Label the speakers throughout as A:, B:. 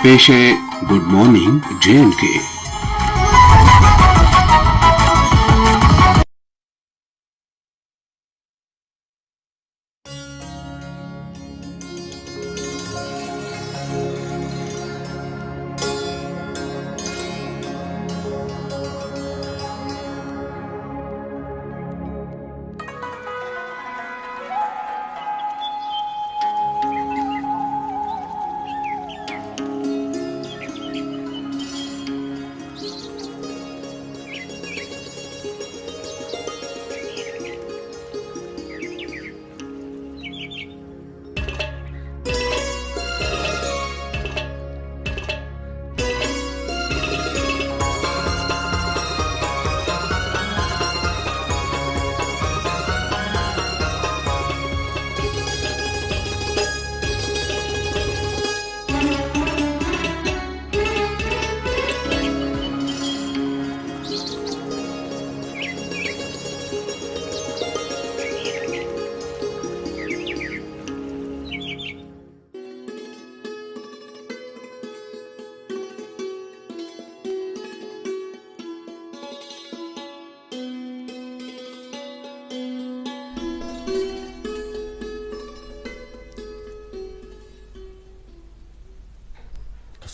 A: पेश है good morning JNK।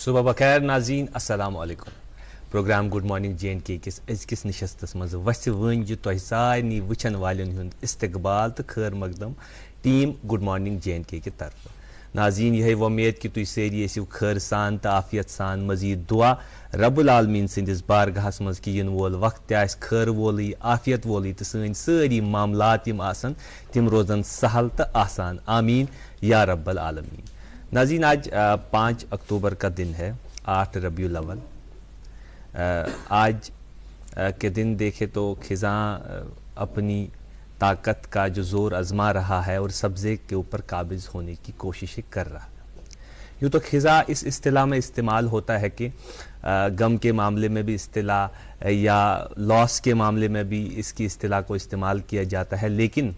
B: सुबह बखैर नाज़रीन, अस्सलाम वालेकुम। प्रोग्राम गुड मॉर्निंग JNK किस अजकिस नशस्तस मज वस वन तह सारे वचन वालन हुंद इस्तकबाल तो खैर मकदम टीम गुड मॉर्निंग JNK की तरफ। नाज़रीन, यह वमेद कि तुम सारी ऐसो खैर सान तो आफियत सान मजीद दुआ रब्बुल आलमीन सिंदिस बारगाहस मज कि इन वोल वक्त खैर वोल आफियत वोल तो सन सारी मामलात तिम रोजन सहल तो आसान, आमीन या रब्बुल आलमीन। नाज़रीन, आज 5 अक्टूबर का दिन है, 8 रबीउल अव्वल। आज के दिन देखे तो खिज़ां अपनी ताकत का जो ज़ोर आजमा रहा है और सब्ज़े के ऊपर काबिज़ होने की कोशिशें कर रहा है। यूँ तो खिज़ा इस इस्तिलाह में इस्तेमाल होता है कि गम के मामले में भी इस्तिलाह या लॉस के मामले में भी इसकी इस्तिलाह को इस्तेमाल किया जाता है। लेकिन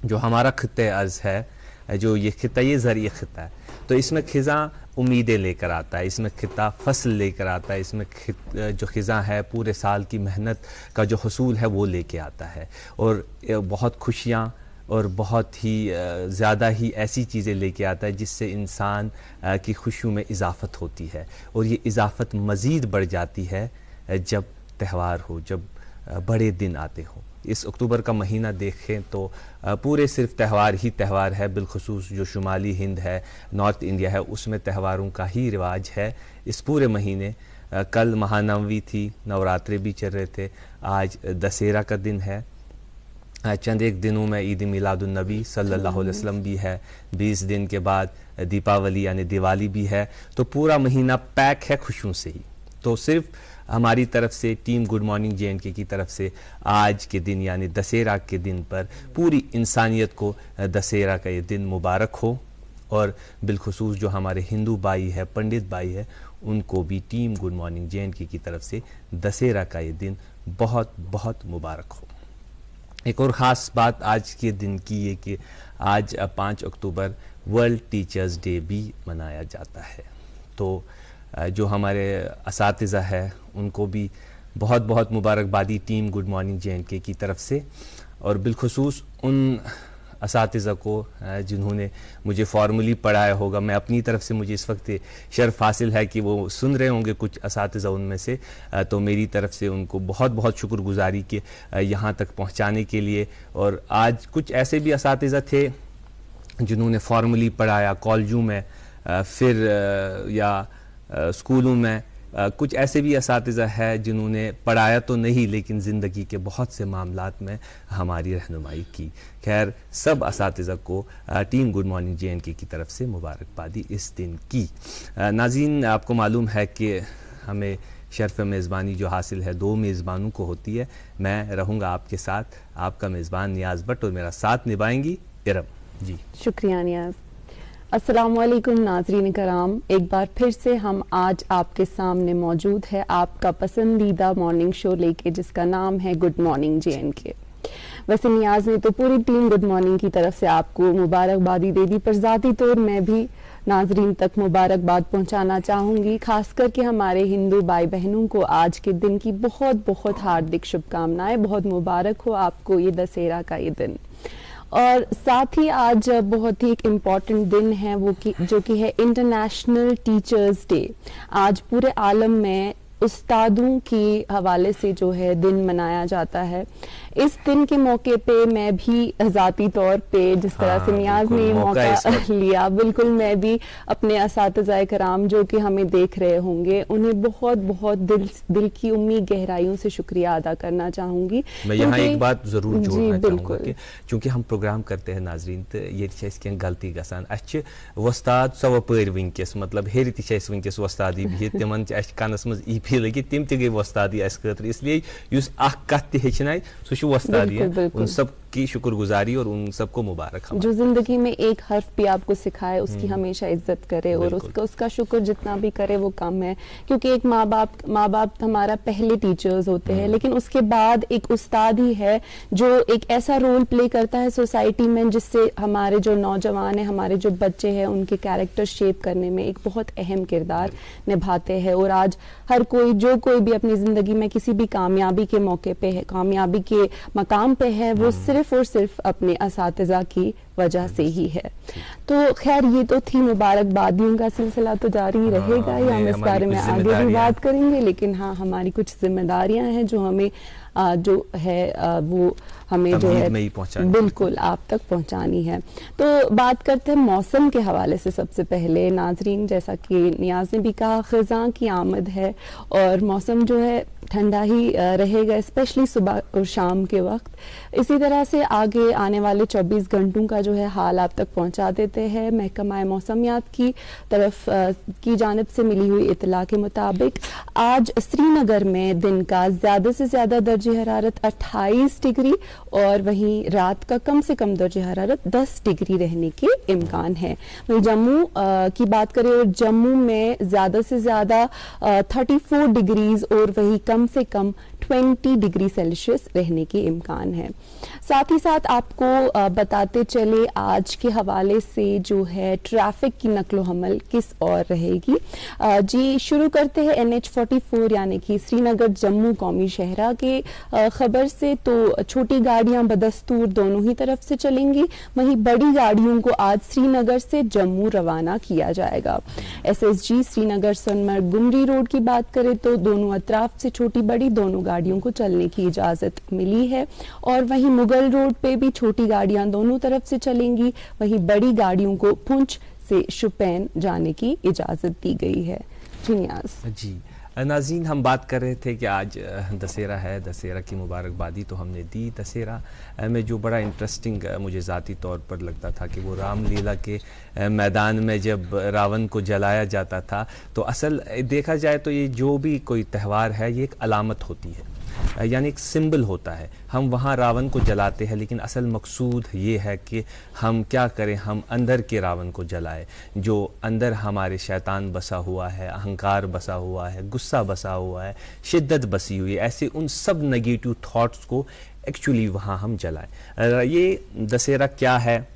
B: जो हमारा खित्ते अर्ज़ है, जो ये खिता, ये ज़रिए खिता है, तो इसमें खिज़ा उम्मीदें लेकर आता है, इसमें खिता फसल लेकर आता है, इसमें जो खिज़ा है पूरे साल की मेहनत का जो हसूल है वो लेके आता है और बहुत खुशियाँ और बहुत ही ज़्यादा ही ऐसी चीज़ें लेके आता है जिससे इंसान की खुशियों में इजाफ़त होती है। और ये इजाफ़त मज़ीद बढ़ जाती है जब त्यौहार हो, जब बड़े दिन आते हों। इस अक्टूबर का महीना देखें तो पूरे सिर्फ त्यौहार ही त्यौहार है। बिलखुसूस जो शुमाली हिंद है, नॉर्थ इंडिया है, उसमें त्यौहारों का ही रिवाज है इस पूरे महीने। कल महानवमी थी, नवरात्रे भी चल रहे थे, आज दशहरा का दिन है। चंद एक दिनों में ईद मिलादुन नबी सल्लल्लाहु अलैहि वसल्लम भी है, 20 दिन के बाद दीपावली यानी दिवाली भी है। तो पूरा महीना पैक है खुशियों से ही। तो सिर्फ हमारी तरफ से, टीम गुड मॉर्निंग JNK की तरफ से, आज के दिन यानी दशहरा के दिन पर पूरी इंसानियत को दशहरा का ये दिन मुबारक हो। और बिलखुसूस जो हमारे हिंदू भाई है, पंडित भाई है, उनको भी टीम गुड मॉर्निंग JNK की तरफ से दशहरा का ये दिन बहुत बहुत मुबारक हो। एक और ख़ास बात आज के दिन की है कि आज 5 अक्टूबर वर्ल्ड टीचर्स डे भी मनाया जाता है। तो जो हमारे असातिज़ा है उनको भी बहुत बहुत मुबारकबादी टीम गुड मॉर्निंग JNK की तरफ से। और बिलखुसूस उन असातिज़ा को जिन्होंने मुझे फॉर्मली पढ़ाया होगा, मैं अपनी तरफ से, मुझे इस वक्त शर्फ हासिल है कि वो सुन रहे होंगे कुछ असातिज़ा उनमें से, तो मेरी तरफ से उनको बहुत बहुत शुक्रगुजारी के यहाँ तक पहुँचाने के लिए। और आज कुछ ऐसे भी असातिज़ा थे जिन्होंने फॉर्मली पढ़ाया कॉलेजों में, फिर या स्कूलों में। कुछ ऐसे भी असातिज़ा है जिन्होंने पढ़ाया तो नहीं लेकिन ज़िंदगी के बहुत से मामलात में हमारी रहनुमाई की। खैर, सब असातिज़ा को टीम गुड मॉर्निंग JNK की तरफ से मुबारकबादी इस दिन की। नाज़रीन, आपको मालूम है कि हमें शर्फ़ मेज़बानी जो हासिल है 2 मेज़बानों को होती है। मैं रहूँगा आपके साथ, आपका मेज़बान नियाज़ भट्ट, और मेरा साथ निभाएंगी इरम जी।
C: शुक्रिया नियाज़। अस्सलाम वालेकुम नाज़रीन कराम, एक बार फिर से हम आज आपके सामने मौजूद है आपका पसंदीदा मॉर्निंग शो लेके, जिसका नाम है गुड मॉर्निंग JNK। वैसे नियाज़ ने तो पूरी टीम गुड मॉर्निंग की तरफ से आपको मुबारकबादी दे दी, पर ज़ाती तौर मैं भी नाजरीन तक मुबारकबाद पहुंचाना चाहूंगी, खास करके हमारे हिंदू भाई बहनों को आज के दिन की बहुत बहुत हार्दिक शुभकामनाएं। बहुत मुबारक हो आपको ये दशहरा का ये दिन। और साथ ही आज बहुत ही एक इम्पॉर्टेंट दिन है जो कि है इंटरनेशनल टीचर्स डे। आज पूरे आलम में उस्तादों के हवाले से जो है दिन मनाया जाता है। इस दिन के मौके पे मैं भी ज़ाती तौर पे जिस तरह से नियाज ने मौका लिया, बिल्कुल मैं भी अपने असातिज़ाए कराम जो कि हमें देख रहे होंगे उन्हें बहुत बहुत दिल की उम्मीद गहराइयों से शुक्रिया अदा करना चाहूंगी।
B: मैं यहाँ एक बात जरूर जोड़ना चाहूँगा कि चूंकि हम प्रोग्राम करते हैं नाजरीन तो ये गलती गसान अच्छे वस्ताद सव पर वनकस मतलब हेर तस वस्तादी बिहित तिमन कनस मज ई लगे तिम ते गई वस्तादी खतर, इसलिए युस अख कत हेचनाय सह वस्तादी है। उन सब की शुक्रगुजारी और उन सबको मुबारक।
C: जो जिंदगी में एक हर्फ भी आपको सिखाए उसकी हमेशा इज्जत करे और उसका शुक्र जितना भी करे वो कम है, क्योंकि एक माँ बाप हमारा पहले टीचर्स होते हैं, लेकिन उसके बाद एक उस्ताद ही है जो एक ऐसा रोल प्ले करता है सोसाइटी में जिससे हमारे जो नौजवान हैं, हमारे जो बच्चे हैं, उनके कैरेक्टर शेप करने में एक बहुत अहम किरदार निभाते हैं। और आज हर कोई जो कोई भी अपनी जिंदगी में किसी भी कामयाबी के मौके पे है, कामयाबी के मकाम पे है, वो सिर्फ और सिर्फ अपने असातिज़ा की वजह से ही है। तो खैर ये तो थी मुबारकबादियों का सिलसिला तो जारी रहेगा ही, हम इस बारे में आगे भी बात करेंगे, लेकिन हाँ हमारी कुछ जिम्मेदारियां हैं जो हमें जो है वो हमें जो है बिल्कुल आप तक पहुंचानी है। तो बात करते हैं मौसम के हवाले से। सबसे पहले नाजरीन, जैसा कि नियाज ने भी कहा, खिज़ां की आमद है और मौसम जो है ठंडा ही रहेगा, स्पेशली सुबह और शाम के वक्त। इसी तरह से आगे आने वाले 24 घंटों का जो है हाल आप तक पहुंचा देते हैं। महकमा मौसमियात की तरफ की जानिब से मिली हुई इतला के मुताबिक आज श्रीनगर में दिन का ज्यादा से ज्यादा दर्जे हरारत 28 डिग्री और वहीं रात का कम से कम दर्जे हरारत 10 डिग्री रहने के इम्कान है। वहीं जम्मू की बात करें और जम्मू में ज्यादा से ज्यादा 34 डिग्रीज और वही कम से कम 20 डिग्री सेल्सियस रहने के इम्कान है। साथ ही साथ आपको बताते चले आज के हवाले से जो है ट्रैफिक की नकलो हमल किस और रहेगी। जी शुरू करते हैं NH44 यानी कि श्रीनगर जम्मू कौमी शहरा के खबर से। तो छोटी गाड़ियां बदस्तूर दोनों ही तरफ से चलेंगी, वहीं बड़ी गाड़ियों को आज श्रीनगर से जम्मू रवाना किया जाएगा। SSG श्रीनगर सोनमर्ग गुमरी रोड की बात करें तो दोनों अतराफ से छोटी बड़ी दोनों गाड़ियों को चलने की इजाजत मिली है और वहीं मुगल रोड पे भी छोटी गाड़ियां दोनों तरफ से चलेंगी, वहीं बड़ी गाड़ियों को पुंछ से शुपैन जाने की इजाजत दी गई है। जी नियाज।
B: जी नाज़रीन, हम बात कर रहे थे कि आज दशहरा है, दशहरा की मुबारकबादी तो हमने दी। दशहरा में जो बड़ा इंटरेस्टिंग मुझे ज़ाती तौर पर लगता था कि वो रामलीला के मैदान में जब रावण को जलाया जाता था, तो असल देखा जाए तो ये जो भी कोई त्यौहार है ये एक अलामत होती है, यानी एक सिंबल होता है। हम वहाँ रावण को जलाते हैं, लेकिन असल मकसूद ये है कि हम क्या करें, हम अंदर के रावण को जलाएं, जो अंदर हमारे शैतान बसा हुआ है, अहंकार बसा हुआ है, गुस्सा बसा हुआ है, शिद्दत बसी हुई है, ऐसे उन सब नेगेटिव थॉट्स को एक्चुअली वहाँ हम जलाएं। ये दशहरा क्या है,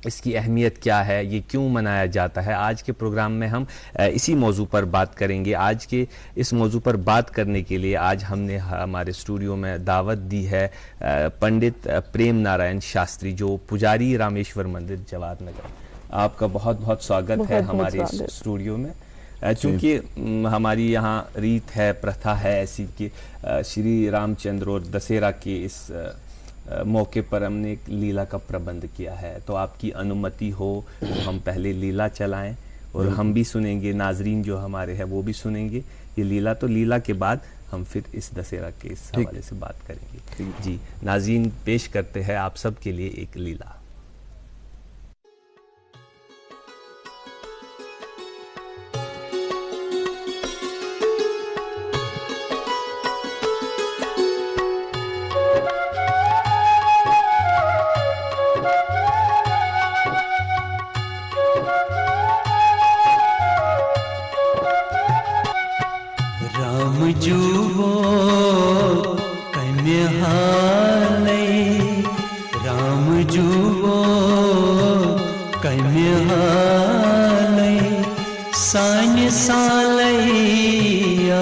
B: इसकी अहमियत क्या है, ये क्यों मनाया जाता है, आज के प्रोग्राम में हम इसी मौजू पर बात करेंगे। आज के इस मौजू पर बात करने के लिए आज हमने हमारे स्टूडियो में दावत दी है पंडित प्रेम नारायण शास्त्री, जो पुजारी रामेश्वर मंदिर जवाहर नगर। आपका बहुत बहुत स्वागत है हमारे स्टूडियो में। चूँकि हमारी यहाँ रीत है, प्रथा है ऐसी कि श्री रामचंद्र और दशहरा के इस मौके पर हमने एक लीला का प्रबंध किया है, तो आपकी अनुमति हो तो हम पहले लीला चलाएं और हम भी सुनेंगे, नाजरीन जो हमारे हैं वो भी सुनेंगे ये लीला। तो लीला के बाद हम फिर इस दशहरा के इस हवाले से बात करेंगे। जी नाजरीन, पेश करते हैं आप सब के लिए एक लीला।
D: कन्या सानि सालैया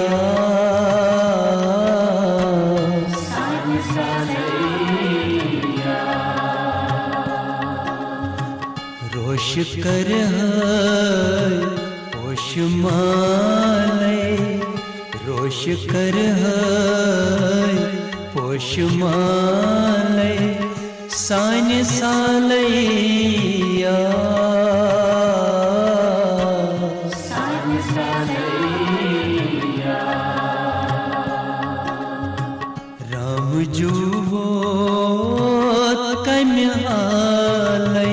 D: रोश कर पोष मालै रोश कर पोष मालै सानि सालैया राम जुवो कन्हालै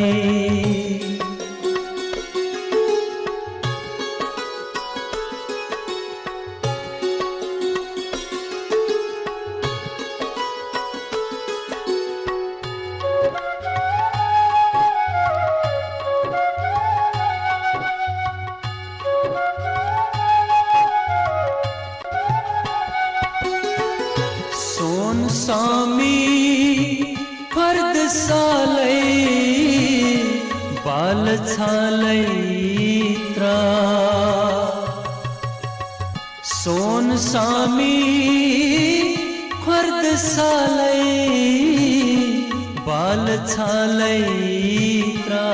D: सोन सामी फर्द सालै बाल छालै त्रा सोन सामी फर्द सालै बाल छालै त्रा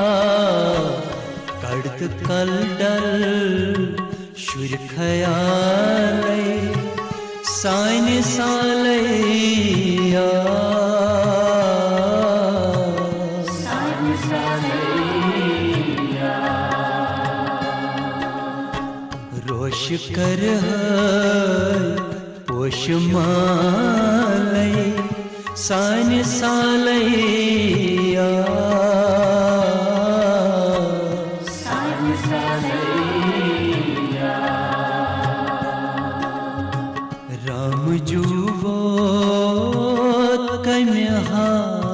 D: कड़त कलडल शुर खयालै सानि सालैया रोश कर पोष मालै सानि सालैया राम जुवो कन्हालै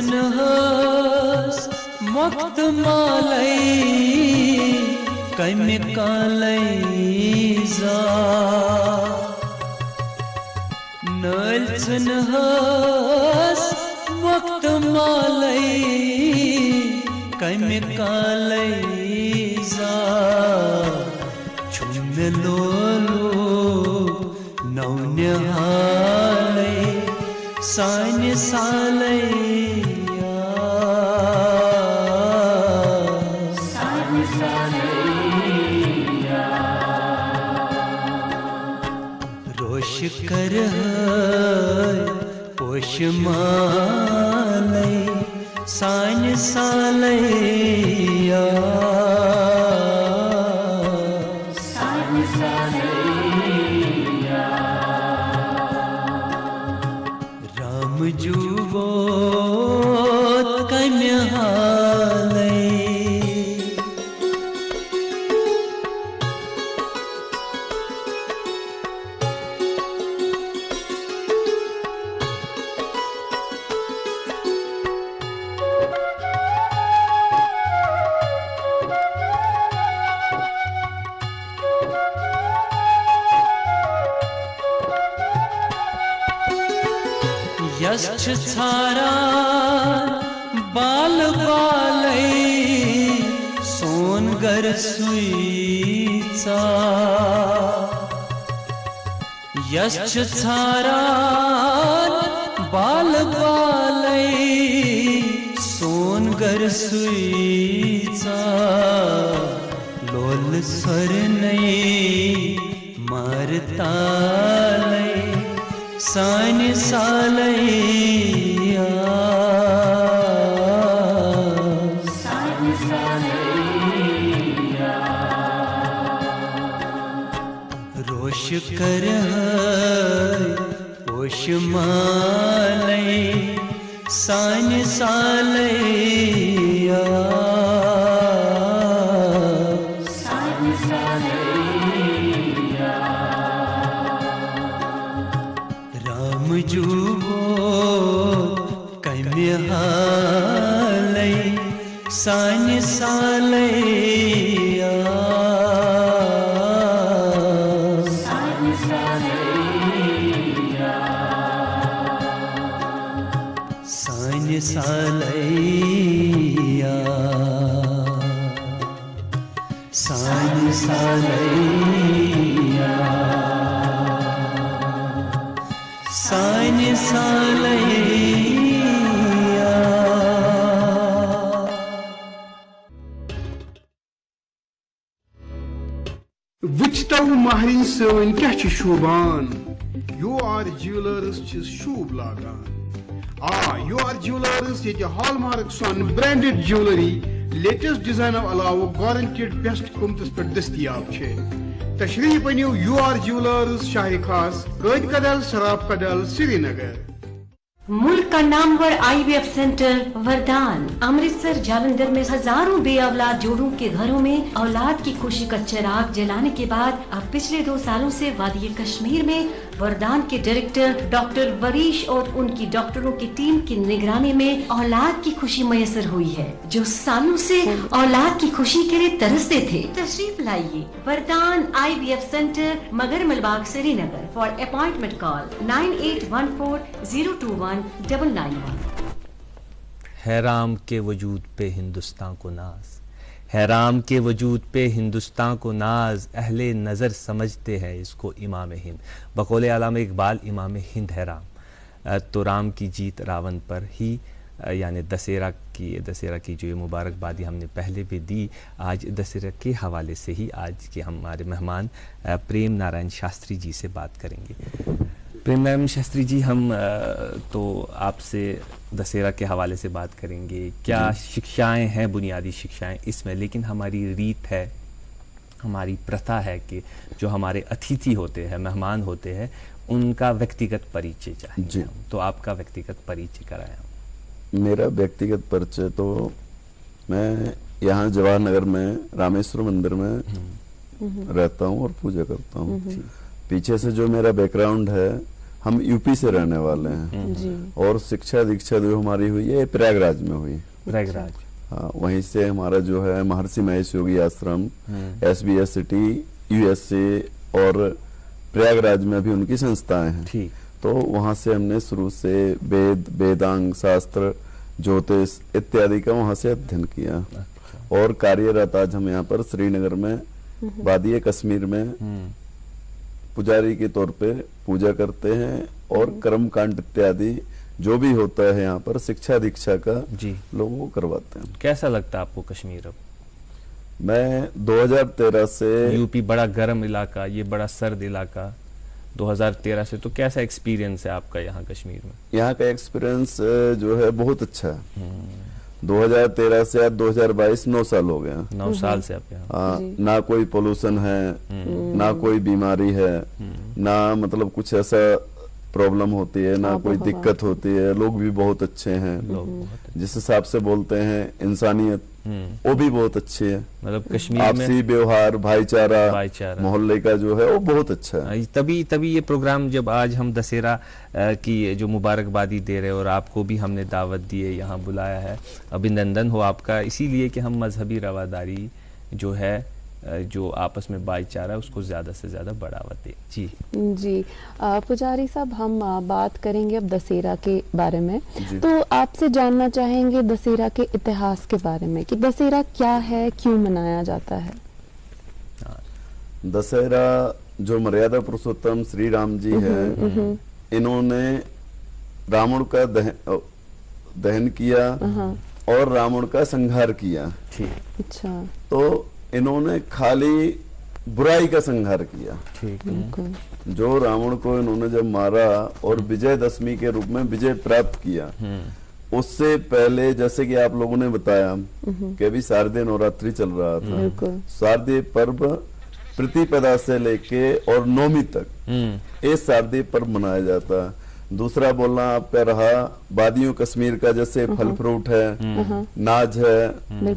D: नहस मक्त मालै कम्य कालै जा नहस मक्त मालै कम्य कालै जा छुम लोलो नौन्यालै सानि सालैया रोश कर पोष मालै सानि सालैया राम जुवो कन्हालै यश छारा बाल बालै सोनगर सुईचा यश छारा बाल बालै सोनगर सुईचा लोल स्वर नहीं मारतालै सानि सालैया रोश कर पोष मालै सानि सालैया जुबो कम्य हालै सान्य सालैया सान्य सालैया सान्य सालैया सान्य सालैया।
E: वुचतो महरिन सोन क्या शोभान UR Jewelers शूब लागान UR Jewelers ये हॉलमार्क सन ब्रांडेड ज्वेलरी लेटेस्ट डिजाइन अलावा गारंटेड बेस्ट कीमतस पर दस्तयाब छे। तशरीफ बनियो UR Jewelers शाही खास कैद कदल सराफ कदल श्रीनगर।
F: मुल्क का नामवर IVF सेंटर वरदान अमृतसर जालंधर में हजारों बेऔलाद जोड़ों के घरों में औलाद की खुशी का चिराग जलाने के बाद अब पिछले 2 सालों से वादी कश्मीर में वरदान के डायरेक्टर डॉक्टर वरीश और उनकी डॉक्टरों की टीम की निगरानी में औलाद की खुशी मयसर हुई है। जो सालों से औलाद की खुशी के लिए तरसते थे, तशरीफ लाइए वरदान IVF centre Magar Malbagh Srinagar. For appointment call 9814021991।
B: हैराम के वजूद पे हिंदुस्तान को नाज, हैराम के वजूद पे हिंदुस्तान को नाज, अहले नज़र समझते हैं इसको इमाम हिंद। बकौले अल्लामा इकबाल इमाम हिंद है राम। तो राम की जीत रावण पर ही, यानी दशहरा की जो ये मुबारकबादी हमने पहले भी दी, आज दशहरा के हवाले से ही आज के हमारे मेहमान प्रेम नारायण शास्त्री जी से बात करेंगे। प्रेम नारायण शास्त्री जी, हम तो आपसे दशहरा के हवाले से बात करेंगे। क्या शिक्षाएं हैं, बुनियादी शिक्षाएं इसमें, लेकिन हमारी रीत है, हमारी प्रथा है कि जो हमारे अतिथि होते हैं, मेहमान होते हैं, उनका व्यक्तिगत परिचय चाहिए। तो आपका व्यक्तिगत परिचय कराएं।
G: मेरा व्यक्तिगत परिचय तो मैं यहाँ जवाहर नगर में रामेश्वर मंदिर में रहता हूँ और पूजा करता हूँ। पीछे से जो मेरा बैकग्राउंड है, हम यूपी से रहने वाले हैं और शिक्षा दीक्षा जो हमारी हुई है प्रयागराज में हुई।
B: प्रयागराज,
G: हाँ, वहीं से हमारा जो है महर्षि महेश योगी आश्रम, SBS सिटी, USA और प्रयागराज में भी उनकी संस्थाएं हैं। तो वहां से हमने शुरू से वेद, वेदांग, शास्त्र, ज्योतिष इत्यादि का वहां से अध्ययन किया। और कार्यरत आज हम यहाँ पर श्रीनगर में वादी कश्मीर में पुजारी के तौर पे पूजा करते हैं और कर्म कांड इत्यादि जो भी होता है यहाँ पर शिक्षा दीक्षा का लोगों को करवाते हैं।
B: कैसा लगता है आपको कश्मीर? अब
G: मैं 2013 से,
B: यूपी बड़ा गर्म इलाका, ये बड़ा सर्द इलाका, 2013 से, तो कैसा एक्सपीरियंस है आपका यहाँ कश्मीर में?
G: यहाँ का एक्सपीरियंस जो है बहुत अच्छा है। 2013 से आज 2022 9 साल हो गया।
B: 9 साल से आप यहाँ?
G: ना कोई पोल्यूशन है, ना कोई बीमारी है, ना मतलब कुछ ऐसा प्रॉब्लम होती है, ना कोई दिक्कत होती है। लोग भी बहुत अच्छे हैं, जिस हिसाब से बोलते हैं इंसानियत वो भी बहुत अच्छी है।
B: मतलब कश्मीर में
G: आपसी व्यवहार, भाईचारा मोहल्ले का जो है वो बहुत अच्छा है।
B: तभी ये प्रोग्राम जब आज हम दशहरा की जो मुबारकबादी दे रहे हैं और आपको भी हमने दावत दी है, यहाँ बुलाया है, अभिनंदन हो आपका, इसीलिए कि हम मजहबी रवादारी जो है, जो आपस में भाईचारा, उसको ज़्यादा से ज़्यादा बढ़ावा दें। जी
C: पुजारी साहब, हम बात करेंगे अब दशहरा के बारे में। तो आपसे जानना चाहेंगे दशहरा के इतिहास के बारे में कि दशहरा क्या है, क्यों मनाया जाता है?
G: दशहरा जो मर्यादा पुरुषोत्तम श्री राम जी है, इन्होंने रावण का दहन किया और रावण का संहार किया।
C: अच्छा।
G: तो इन्होंने खाली बुराई का संहार किया। जो रावण को इन्होंने जब मारा और विजयदशमी के रूप में विजय प्राप्त किया, उससे पहले जैसे कि आप लोगों ने बताया कि अभी शारदीय नवरात्रि चल रहा था। शारदीय पर्व प्रतिपदा से लेके और नौमी तक ये शारदीय पर्व मनाया जाता है। दूसरा बोलना आपका रहा वादियों कश्मीर का, जैसे फल फ्रूट है, नाज है,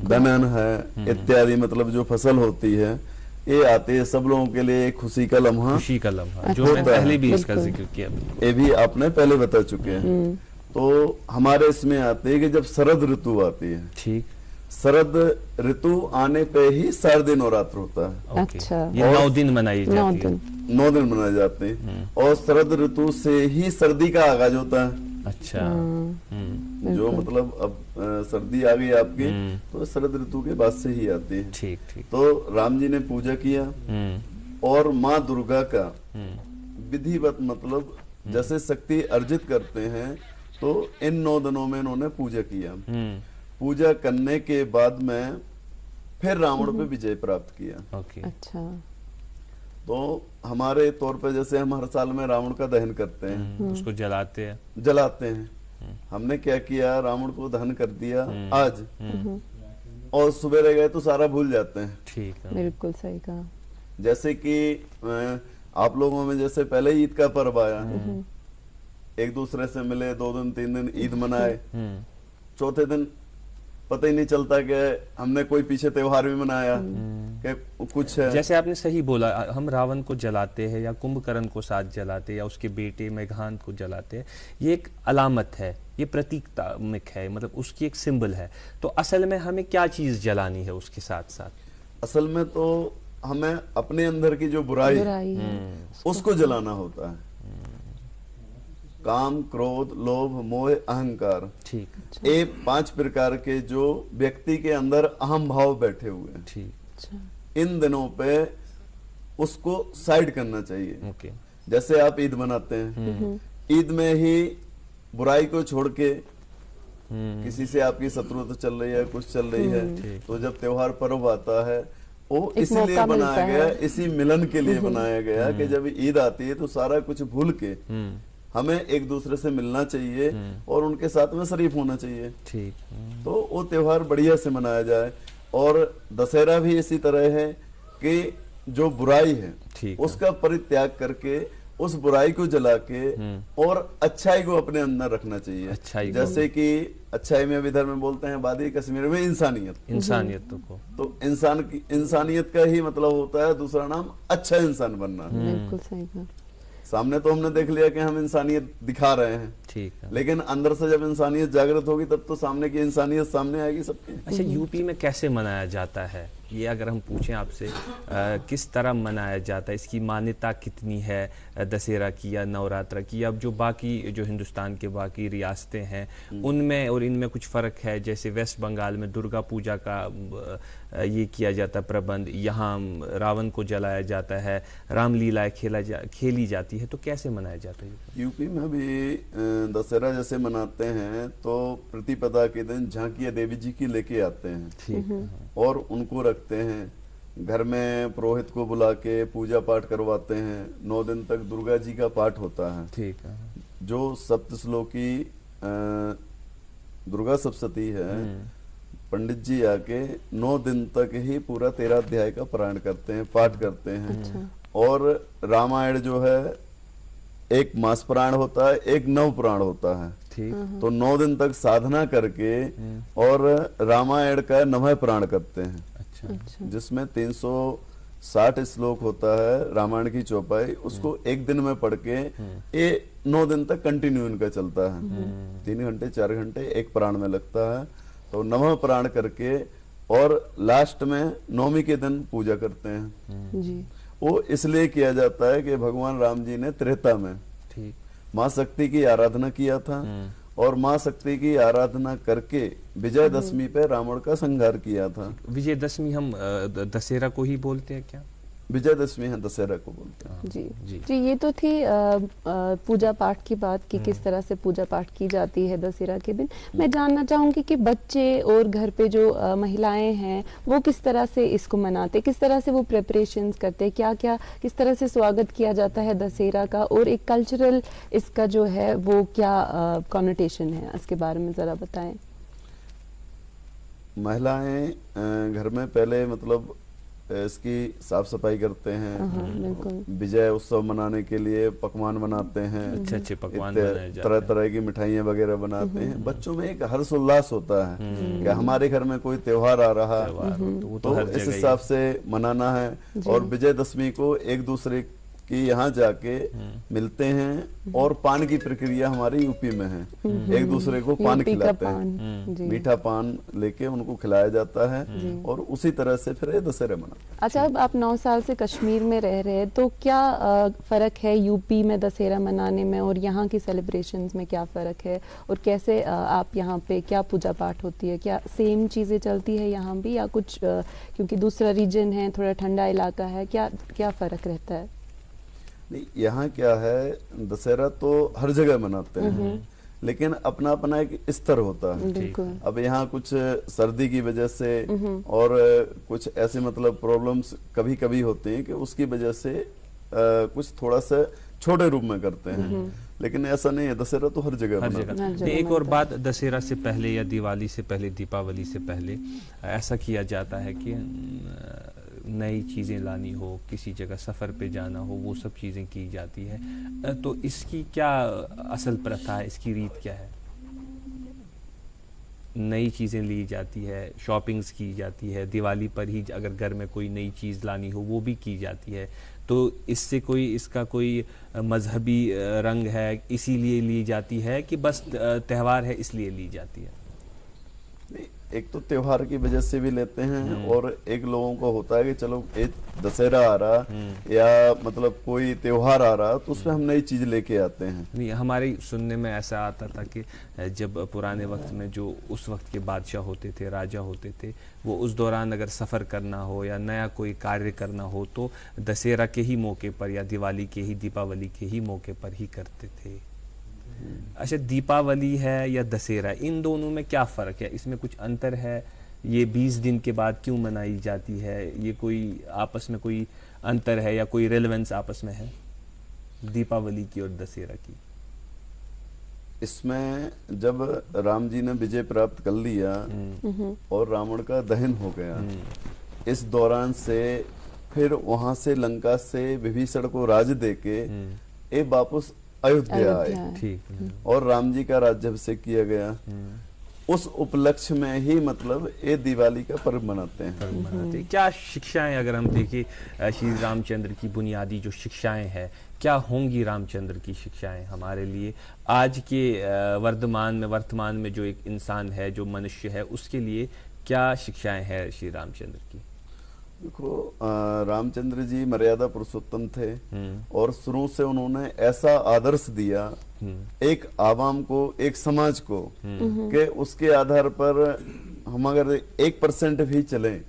G: दनन है इत्यादि, मतलब जो फसल होती है, ये आते हैं सब लोगों के लिए एक खुशी का लम्हा।
B: खुशी का लम्हा, जो मैंने
G: होता है।
B: पहले भी इसका
C: बिल्कुल।
B: जिक्र किया।
G: ये भी आपने पहले बता चुके हैं। तो हमारे इसमें आते हैं कि जब शरद ऋतु आती है,
B: ठीक,
G: शरद ऋतु आने पे ही शारदीय नवरात्र होता है।
B: ओके।
C: अच्छा।
B: ये 9 दिन मनाई
C: 9
B: जाती है।
C: दिन।
G: 9 दिन मनाए जाते हैं और शरद ऋतु से ही सर्दी का आगाज होता है।
B: अच्छा।
G: जो मतलब अब सर्दी आ गई आपकी, तो शरद ऋतु के बाद से ही आती है।
B: ठीक ठीक।
G: तो राम जी ने पूजा किया और माँ दुर्गा का विधिवत मतलब जैसे शक्ति अर्जित करते हैं, तो इन 9 दिनों में इन्होंने पूजा किया। पूजा करने के बाद में फिर रावण पे विजय प्राप्त किया।
B: ओके।
C: अच्छा।
G: तो हमारे तौर पे जैसे हम हर साल में रावण का दहन करते हैं,
B: उसको जलाते हैं।
G: जलाते हैं। हमने क्या किया, रावण को दहन कर दिया आज, और सुबह रह गए तो सारा भूल जाते हैं।
B: ठीक है।
C: बिल्कुल सही कहा।
G: जैसे कि आप लोगों में जैसे पहले ईद का पर्व आया, एक दूसरे से मिले, 2 दिन 3 दिन ईद मनाए, चौथे दिन पता ही नहीं चलता कि हमने कोई पीछे त्योहार भी मनाया कि कुछ है।
B: जैसे आपने सही बोला, हम रावण को जलाते हैं या कुंभकर्ण को साथ जलाते हैं या उसके बेटे मेघनाद को जलाते हैं, ये एक अलामत है, ये प्रतीकात्मक है, मतलब उसकी एक सिंबल है। तो असल में हमें क्या चीज जलानी है उसके साथ साथ?
G: असल में तो हमें अपने अंदर की जो बुराई
C: है
G: उसको जलाना होता है। काम, क्रोध, लोभ, मोह, अहंकार,
B: ठीक।
G: ये 5 प्रकार के जो व्यक्ति के अंदर अहम भाव बैठे हुए हैं,
B: ठीक।
G: इन दिनों पे उसको साइड करना चाहिए।
B: ओके।
G: जैसे आप ईद मनाते हैं, ईद में ही बुराई को छोड़ के, किसी से आपकी शत्रुता चल रही है, कुछ चल रही है, तो जब त्योहार पर्व आता है, वो इसलिए बनाया गया, इसी मिलन के लिए बनाया गया कि जब ईद आती है तो सारा कुछ भूल के हमें एक दूसरे से मिलना चाहिए और उनके साथ में शरीफ होना चाहिए।
B: ठीक।
G: तो वो त्योहार बढ़िया से मनाया जाए। और दशहरा भी इसी तरह है कि जो बुराई है उसका परित्याग करके उस बुराई को जला के और अच्छाई को अपने अंदर रखना चाहिए। जैसे कि अच्छाई में विदर्भ में बोलते हैं, वादी कश्मीर में इंसानियत
B: को,
G: तो इंसानियत का ही मतलब होता है दूसरा नाम अच्छा इंसान बनना।
C: बिल्कुल सही कहा।
G: सामने तो हमने देख लिया कि हम इंसानियत दिखा रहे हैं, ठीक है, लेकिन अंदर से जब इंसानियत जागृत होगी तब तो सामने की इंसानियत सामने आएगी सबकी।
B: अच्छा, यूपी में कैसे मनाया जाता है ये अगर हम पूछें आपसे, किस तरह मनाया जाता है, इसकी मान्यता कितनी है दशहरा की या नवरात्रा की? अब जो बाकी जो हिंदुस्तान के बाकी रियासतें हैं उनमें और इनमें कुछ फ़र्क है? जैसे वेस्ट बंगाल में दुर्गा पूजा का ये किया जाता है प्रबंध, यहाँ रावण को जलाया जाता है, रामलीलाएँ खेली जाती है, तो कैसे मनाया जाता है?
G: यूपी में भी दशहरा जैसे मनाते हैं तो प्रतिपदा के दिन झांकिया देवी जी की लेके आते हैं, ठीक, और उनको रखते हैं घर में, पुरोहित को बुला के पूजा पाठ करवाते हैं। 9 दिन तक दुर्गा जी का पाठ होता है, ठीक है, जो सप्तश्लोकी दुर्गा सप्तशती है। पंडित जी आके 9 दिन तक ही पूरा 13 अध्याय का पारायण करते हैं, पाठ करते हैं। अच्छा। और रामायण जो है एक मास पुराण होता है, एक नव पुराण होता है, ठीक, तो 9 दिन तक साधना करके और रामायण का नवह पुराण करते हैं। अच्छा। जिसमें 360 श्लोक होता है रामायण की चौपाई, उसको एक दिन में पढ़ के ये 9 दिन तक कंटिन्यू इनका चलता है। 3 घंटे 4 घंटे एक पुराण में लगता है, तो नवह पुराण करके और लास्ट में नवमी के दिन पूजा करते हैं जी। वो इसलिए किया जाता है कि भगवान राम जी ने त्रेता में, ठीक, माँ शक्ति की आराधना किया था और माँ शक्ति की आराधना करके विजयदशमी पे रावण का संहार किया था।
B: विजयदशमी हम दशहरा को ही बोलते हैं क्या?
G: विजयदशमी है दशहरा को बोलते हैं।
C: जी जी, जी, ये तो थी पूजा पाठ की बात कि किस तरह से पूजा पाठ की जाती है दशहरा के दिन। मैं जानना चाहूंगी कि बच्चे और घर पे जो महिलाएं हैं वो किस तरह से इसको मनाते, किस तरह से वो प्रिपरेशंस करते, क्या क्या किस तरह से स्वागत किया जाता है दशहरा का, और एक कल्चरल इसका जो है वो क्या कॉनोटेशन है, इसके बारे में जरा बताएं।
G: महिलाएं घर में पहले मतलब इसकी साफ सफाई करते हैं,
C: बिल्कुल।
G: विजय उत्सव मनाने के लिए पकवान बनाते हैं,
B: अच्छे पकवान बनाए जाते
G: तरह तरह की मिठाइयाँ वगैरह बनाते हैं। बच्चों में एक हर्ष उल्लास होता है कि हमारे घर में कोई त्योहार आ रहा है, तो इस हिसाब से मनाना है। और विजयदशमी को एक दूसरे की यहाँ जाके मिलते हैं, और पान की प्रक्रिया हमारी यूपी में है, एक दूसरे को पान खिलाते हैं, मीठा पान लेके उनको खिलाया जाता है, और उसी तरह से फिर ये दशहरा मना।
C: अच्छा, अब आप 9 साल से कश्मीर में रह रहे हैं, तो क्या फर्क है यूपी में दशहरा मनाने में और यहाँ की सेलिब्रेशंस में क्या फर्क है, और कैसे आप यहाँ पे क्या पूजा पाठ होती है, क्या सेम चीजें चलती है यहाँ भी, या कुछ क्योंकि दूसरा रीजन है, थोड़ा ठंडा इलाका है, क्या क्या फर्क रहता है?
G: नहीं, यहाँ क्या है, दशहरा तो हर जगह मनाते हैं, लेकिन अपना अपना एक स्तर होता है। अब यहाँ कुछ सर्दी की वजह से और कुछ ऐसे मतलब प्रॉब्लम्स कभी कभी होते हैं कि उसकी वजह से कुछ थोड़ा सा छोटे रूप में करते हैं, लेकिन ऐसा नहीं है, दशहरा तो हर जगह मनाते हैं।
B: एक और बात, दशहरा से पहले या दिवाली से पहले, दीपावली से पहले ऐसा किया जाता है कि नई चीज़ें लानी हो, किसी जगह सफ़र पे जाना हो, वो सब चीज़ें की जाती है। तो इसकी क्या असल प्रथा है, इसकी रीत क्या है? नई चीज़ें ली जाती है, शॉपिंग्स की जाती है, दिवाली पर ही अगर घर में कोई नई चीज़ लानी हो वो भी की जाती है। तो इससे कोई, इसका कोई मजहबी रंग है, इसीलिए ली जाती है कि बस त्यौहार है इसलिए ली जाती है?
G: एक तो त्योहार की वजह से भी लेते हैं, और एक लोगों को होता है कि चलो एक दशहरा आ रहा या मतलब कोई त्योहार आ रहा, तो उसमें हम नई चीज लेके आते हैं।
B: नहीं, हमारे सुनने में ऐसा आता था कि जब पुराने वक्त में जो उस वक्त के बादशाह होते थे, राजा होते थे, वो उस दौरान अगर सफ़र करना हो या नया कोई कार्य करना हो तो दशहरा के ही मौके पर या दिवाली के ही, दीपावली के ही मौके पर ही करते थे। अच्छा, दीपावली है या दशहरा, इन दोनों में क्या फ़र्क है? इसमें कुछ अंतर है? ये 20 दिन के बाद क्यों मनाई जाती है? ये कोई आपस में कोई अंतर है या कोई रेलेवेंस आपस में है दीपावली की और दशहरा की?
G: इसमें जब राम जी ने विजय प्राप्त कर लिया और रावण का दहन हो गया, इस दौरान से फिर वहां से लंका से विभीषण को राज देके ये वापस अयोध्या आए,
B: ठीक,
G: और राम जी का राज्याभिषेक किया गया। उस उपलक्ष्य में ही मतलब ये दिवाली का पर्व मनाते हैं।
B: क्या शिक्षाएं, अगर हम देखें श्री रामचंद्र की बुनियादी जो शिक्षाएं हैं, क्या होंगी रामचंद्र की शिक्षाएं हमारे लिए आज के वर्तमान में जो एक इंसान है, जो मनुष्य है, उसके लिए क्या शिक्षाएं हैं श्री रामचंद्र की?
G: देखो, रामचंद्र जी मर्यादा पुरुषोत्तम थे, और शुरू से उन्होंने ऐसा आदर्श दिया एक आवाम को, एक समाज को, कि उसके आधार पर हम अगर 1% भी चलें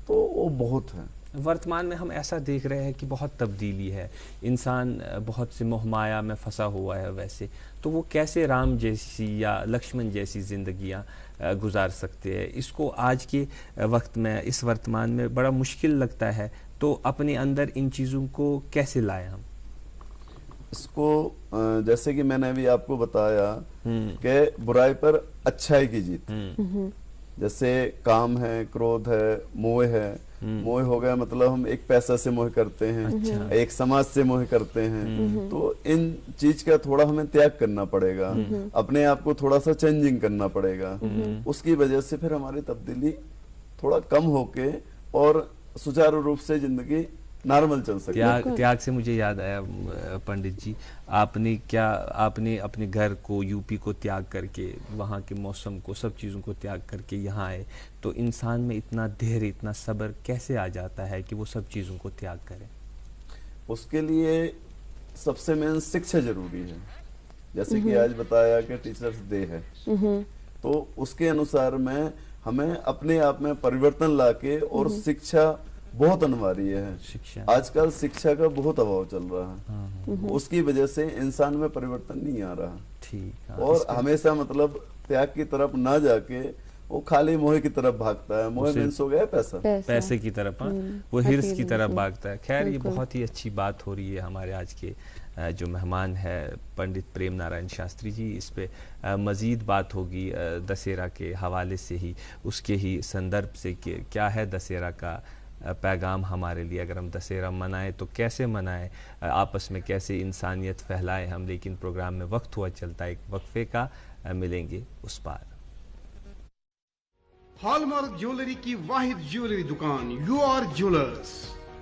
G: तो वो बहुत है।
B: वर्तमान में हम ऐसा देख रहे हैं कि बहुत तब्दीली है, इंसान बहुत से मोहमाया में फंसा हुआ है। वैसे तो वो कैसे राम जैसी या लक्ष्मण जैसी जिंदगियां गुजार सकते हैं? इसको आज के वक्त में, इस वर्तमान में बड़ा मुश्किल लगता है। तो अपने अंदर इन चीज़ों को कैसे लाएं हम?
G: इसको जैसे कि मैंने अभी आपको बताया कि बुराई पर अच्छाई की जीत। जैसे काम है, क्रोध है, मोह है। मोह हो गया मतलब हम एक पैसा से मोह करते हैं, एक समाज से मोह करते हैं। तो इन चीज का थोड़ा हमें त्याग करना पड़ेगा, अपने आप को थोड़ा सा चेंजिंग करना पड़ेगा। उसकी वजह से फिर हमारी तब्दीली थोड़ा कम होके और सुचारू रूप से जिंदगी नॉर्मल चल सकती।
B: त्याग से मुझे याद आया पंडित जी, आपने अपने घर को, यूपी को त्याग करके, वहाँ के मौसम को, सब चीज़ों को त्याग करके यहाँ आए, तो इंसान में इतना धैर्य, इतना सब्र कैसे आ जाता है कि वो सब चीज़ों को त्याग करे?
G: उसके लिए सबसे मेन शिक्षा जरूरी है। जैसे कि आज बताया कि टीचर्स डे है, तो उसके अनुसार में हमें अपने आप में परिवर्तन लाके, और शिक्षा बहुत अनिवार्य है। आजकल शिक्षा का बहुत अभाव चल रहा है, उसकी वजह से इंसान में परिवर्तन नहीं आ रहा।
B: ठीक,
G: और हमेशा मतलब त्याग की तरफ ना जाके वो खाली मोह की तरफ भागता है। मोह मीन्स हो गया
B: पैसे की तरफ, वो हिर्स की तरफ भागता है। खैर, ये बहुत ही अच्छी बात हो रही है। हमारे आज के जो मेहमान है पंडित प्रेम नारायण शास्त्री जी, इस पे मज़ीद बात होगी दशहरा के हवाले से ही, उसके ही संदर्भ से कि क्या है दशहरा का पैगाम हमारे लिए। अगर हम दशहरा मनाएं तो कैसे मनाएं, आपस में कैसे इंसानियत फैलाएं हम। लेकिन प्रोग्राम में वक्त हुआ चलता है, एक वक्फे का, मिलेंगे उस पार।
E: हॉलमार्क ज्वेलरी की वाहिद ज्वेलरी दुकान UR jewellers.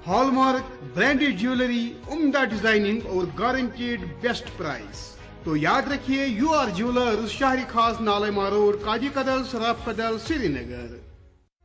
E: Hallmark branded jewellery, उम्दा डिजाइनिंग और गारंटेड बेस्ट प्राइस। तो याद रखिए UR ज्वेलर्स, शहरी खास, नालेमा रोड, काजी कदल, सराफ कदल, श्रीनगर।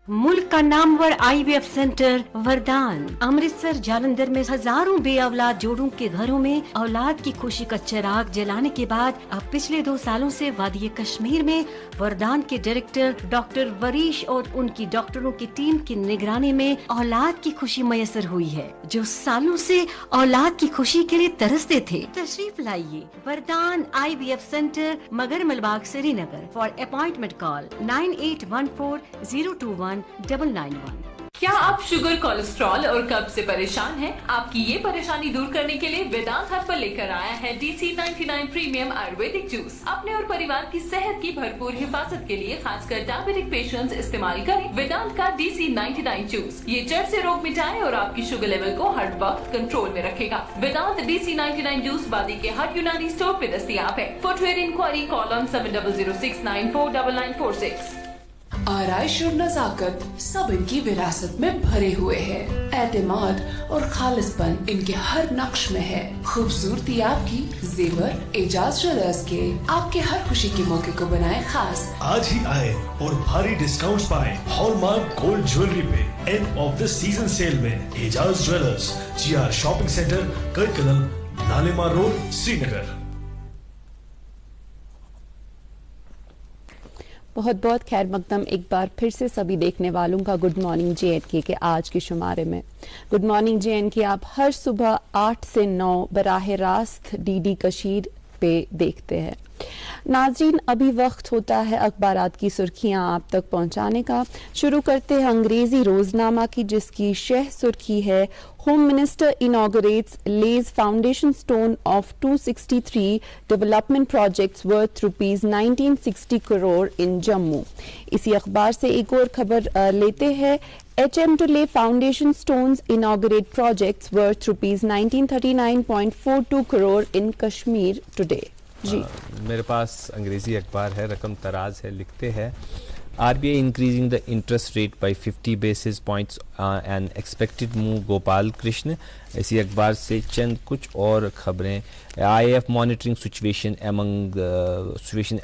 F: मुल्क का नामवर IVF सेंटर वरदान अमृतसर जालंधर में हजारों बे औलाद जोड़ों के घरों में औलाद की खुशी का चिराग जलाने के बाद अब पिछले 2 सालों से वादी कश्मीर में वरदान के डायरेक्टर डॉक्टर वरीश और उनकी डॉक्टरों की टीम की निगरानी में औलाद की खुशी मयसर हुई है। जो सालों से औलाद की खुशी के लिए तरसते थे, तशरीफ लाइए वरदान IVF centre, Magar Malbagh, Srinagar. For appointment call 9814021991।
H: क्या आप शुगर, कोलेस्ट्रॉल और कब्ज से परेशान हैं? आपकी ये परेशानी दूर करने के लिए वेदांत हर्बल लेकर आया है DC99 प्रीमियम आयुर्वेदिक जूस। अपने और परिवार की सेहत की भरपूर हिफाजत के लिए खासकर डायबिटिक पेशेंट्स इस्तेमाल करें वेदांत का DC99 जूस। ये जड़ से रोग मिटाए और आपकी शुगर लेवल को हर वक्त कंट्रोल में रखेगा। वेदांत DC99 जूस वादी के हर यूनानी स्टोर पे दस्तयाब है। For trade inquiry call on 7006949946।
I: आराइश और नजाकत सब इनकी विरासत में भरे हुए हैं। एतमाद और खालिसपन इनके हर नक्श में है। खूबसूरती आपकी, जेवर एजाज ज्वेलर्स के आपके हर खुशी के मौके को बनाए खास।
J: आज ही आए और भारी डिस्काउंट्स पाएं हॉलमार्क गोल्ड ज्वेलरी पे end of the season sale में। Ejaz jewellers, GR shopping centre, Karkadam, Nalamar road, Srinagar.
C: बहुत बहुत खैर मकदम एक बार फिर से सभी देखने वालों का गुड मॉर्निंग JNK के आज के शुमारे में। गुड मॉर्निंग JNK आप हर सुबह 8 से 9 बराह रास्त DD कशीर पे देखते हैं। नाजरीन, अभी वक्त होता है अखबारात की सुर्खियां आप तक पहुंचाने का। शुरू करते हैं अंग्रेजी रोजनामा की, जिसकी शह सुर्खी है home minister inaugurates lays foundation stone of 263 development projects worth ₹1960 crore in Jammu. इसी अखबार से एक और खबर लेते हैं। HM to lay foundation stones inaugurate projects worth ₹1939.42 crore in Kashmir today। जी
B: मेरे पास अंग्रेजी अखबार है, रकम तराज है। लिखते हैं RBI increasing the interest rate by 50 basis points and expected move Gopal Krishna. इसी अखबार से चंद कुछ और खबरें। IAF monitoring situation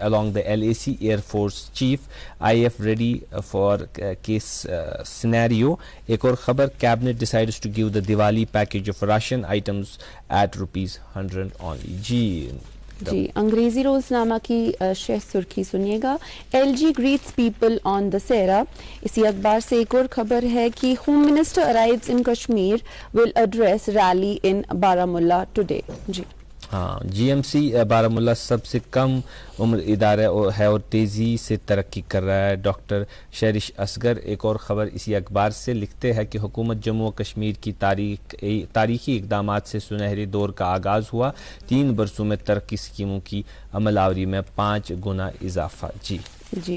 B: along the LAC Air Force Chief, IAF ready for case scenario। एक और खबर, cabinet decides to give the Diwali package of Russian items at ₹100 only। जी
C: अंग्रेजी रोजनामा की शह सुर्खी सुनिएगा। LG greets people on Dussehra. इसी अखबार से एक और खबर है कि home minister arrives in Kashmir, will address rally in Baramulla today. जी
B: हाँ, GMC बारामुल्ला सबसे कम उम्र इदारा है और तेज़ी से तरक्की कर रहा है। डॉक्टर शहरिश असगर। एक और ख़बर इसी अखबार से लिखते हैं कि हुकूमत जम्मू और कश्मीर की तारीखी इक़दामात से सुनहरे दौर का आगाज़ हुआ। 3 बरसों में तरक्की स्कीमों की अमलावरी में 5 गुना इजाफा। जी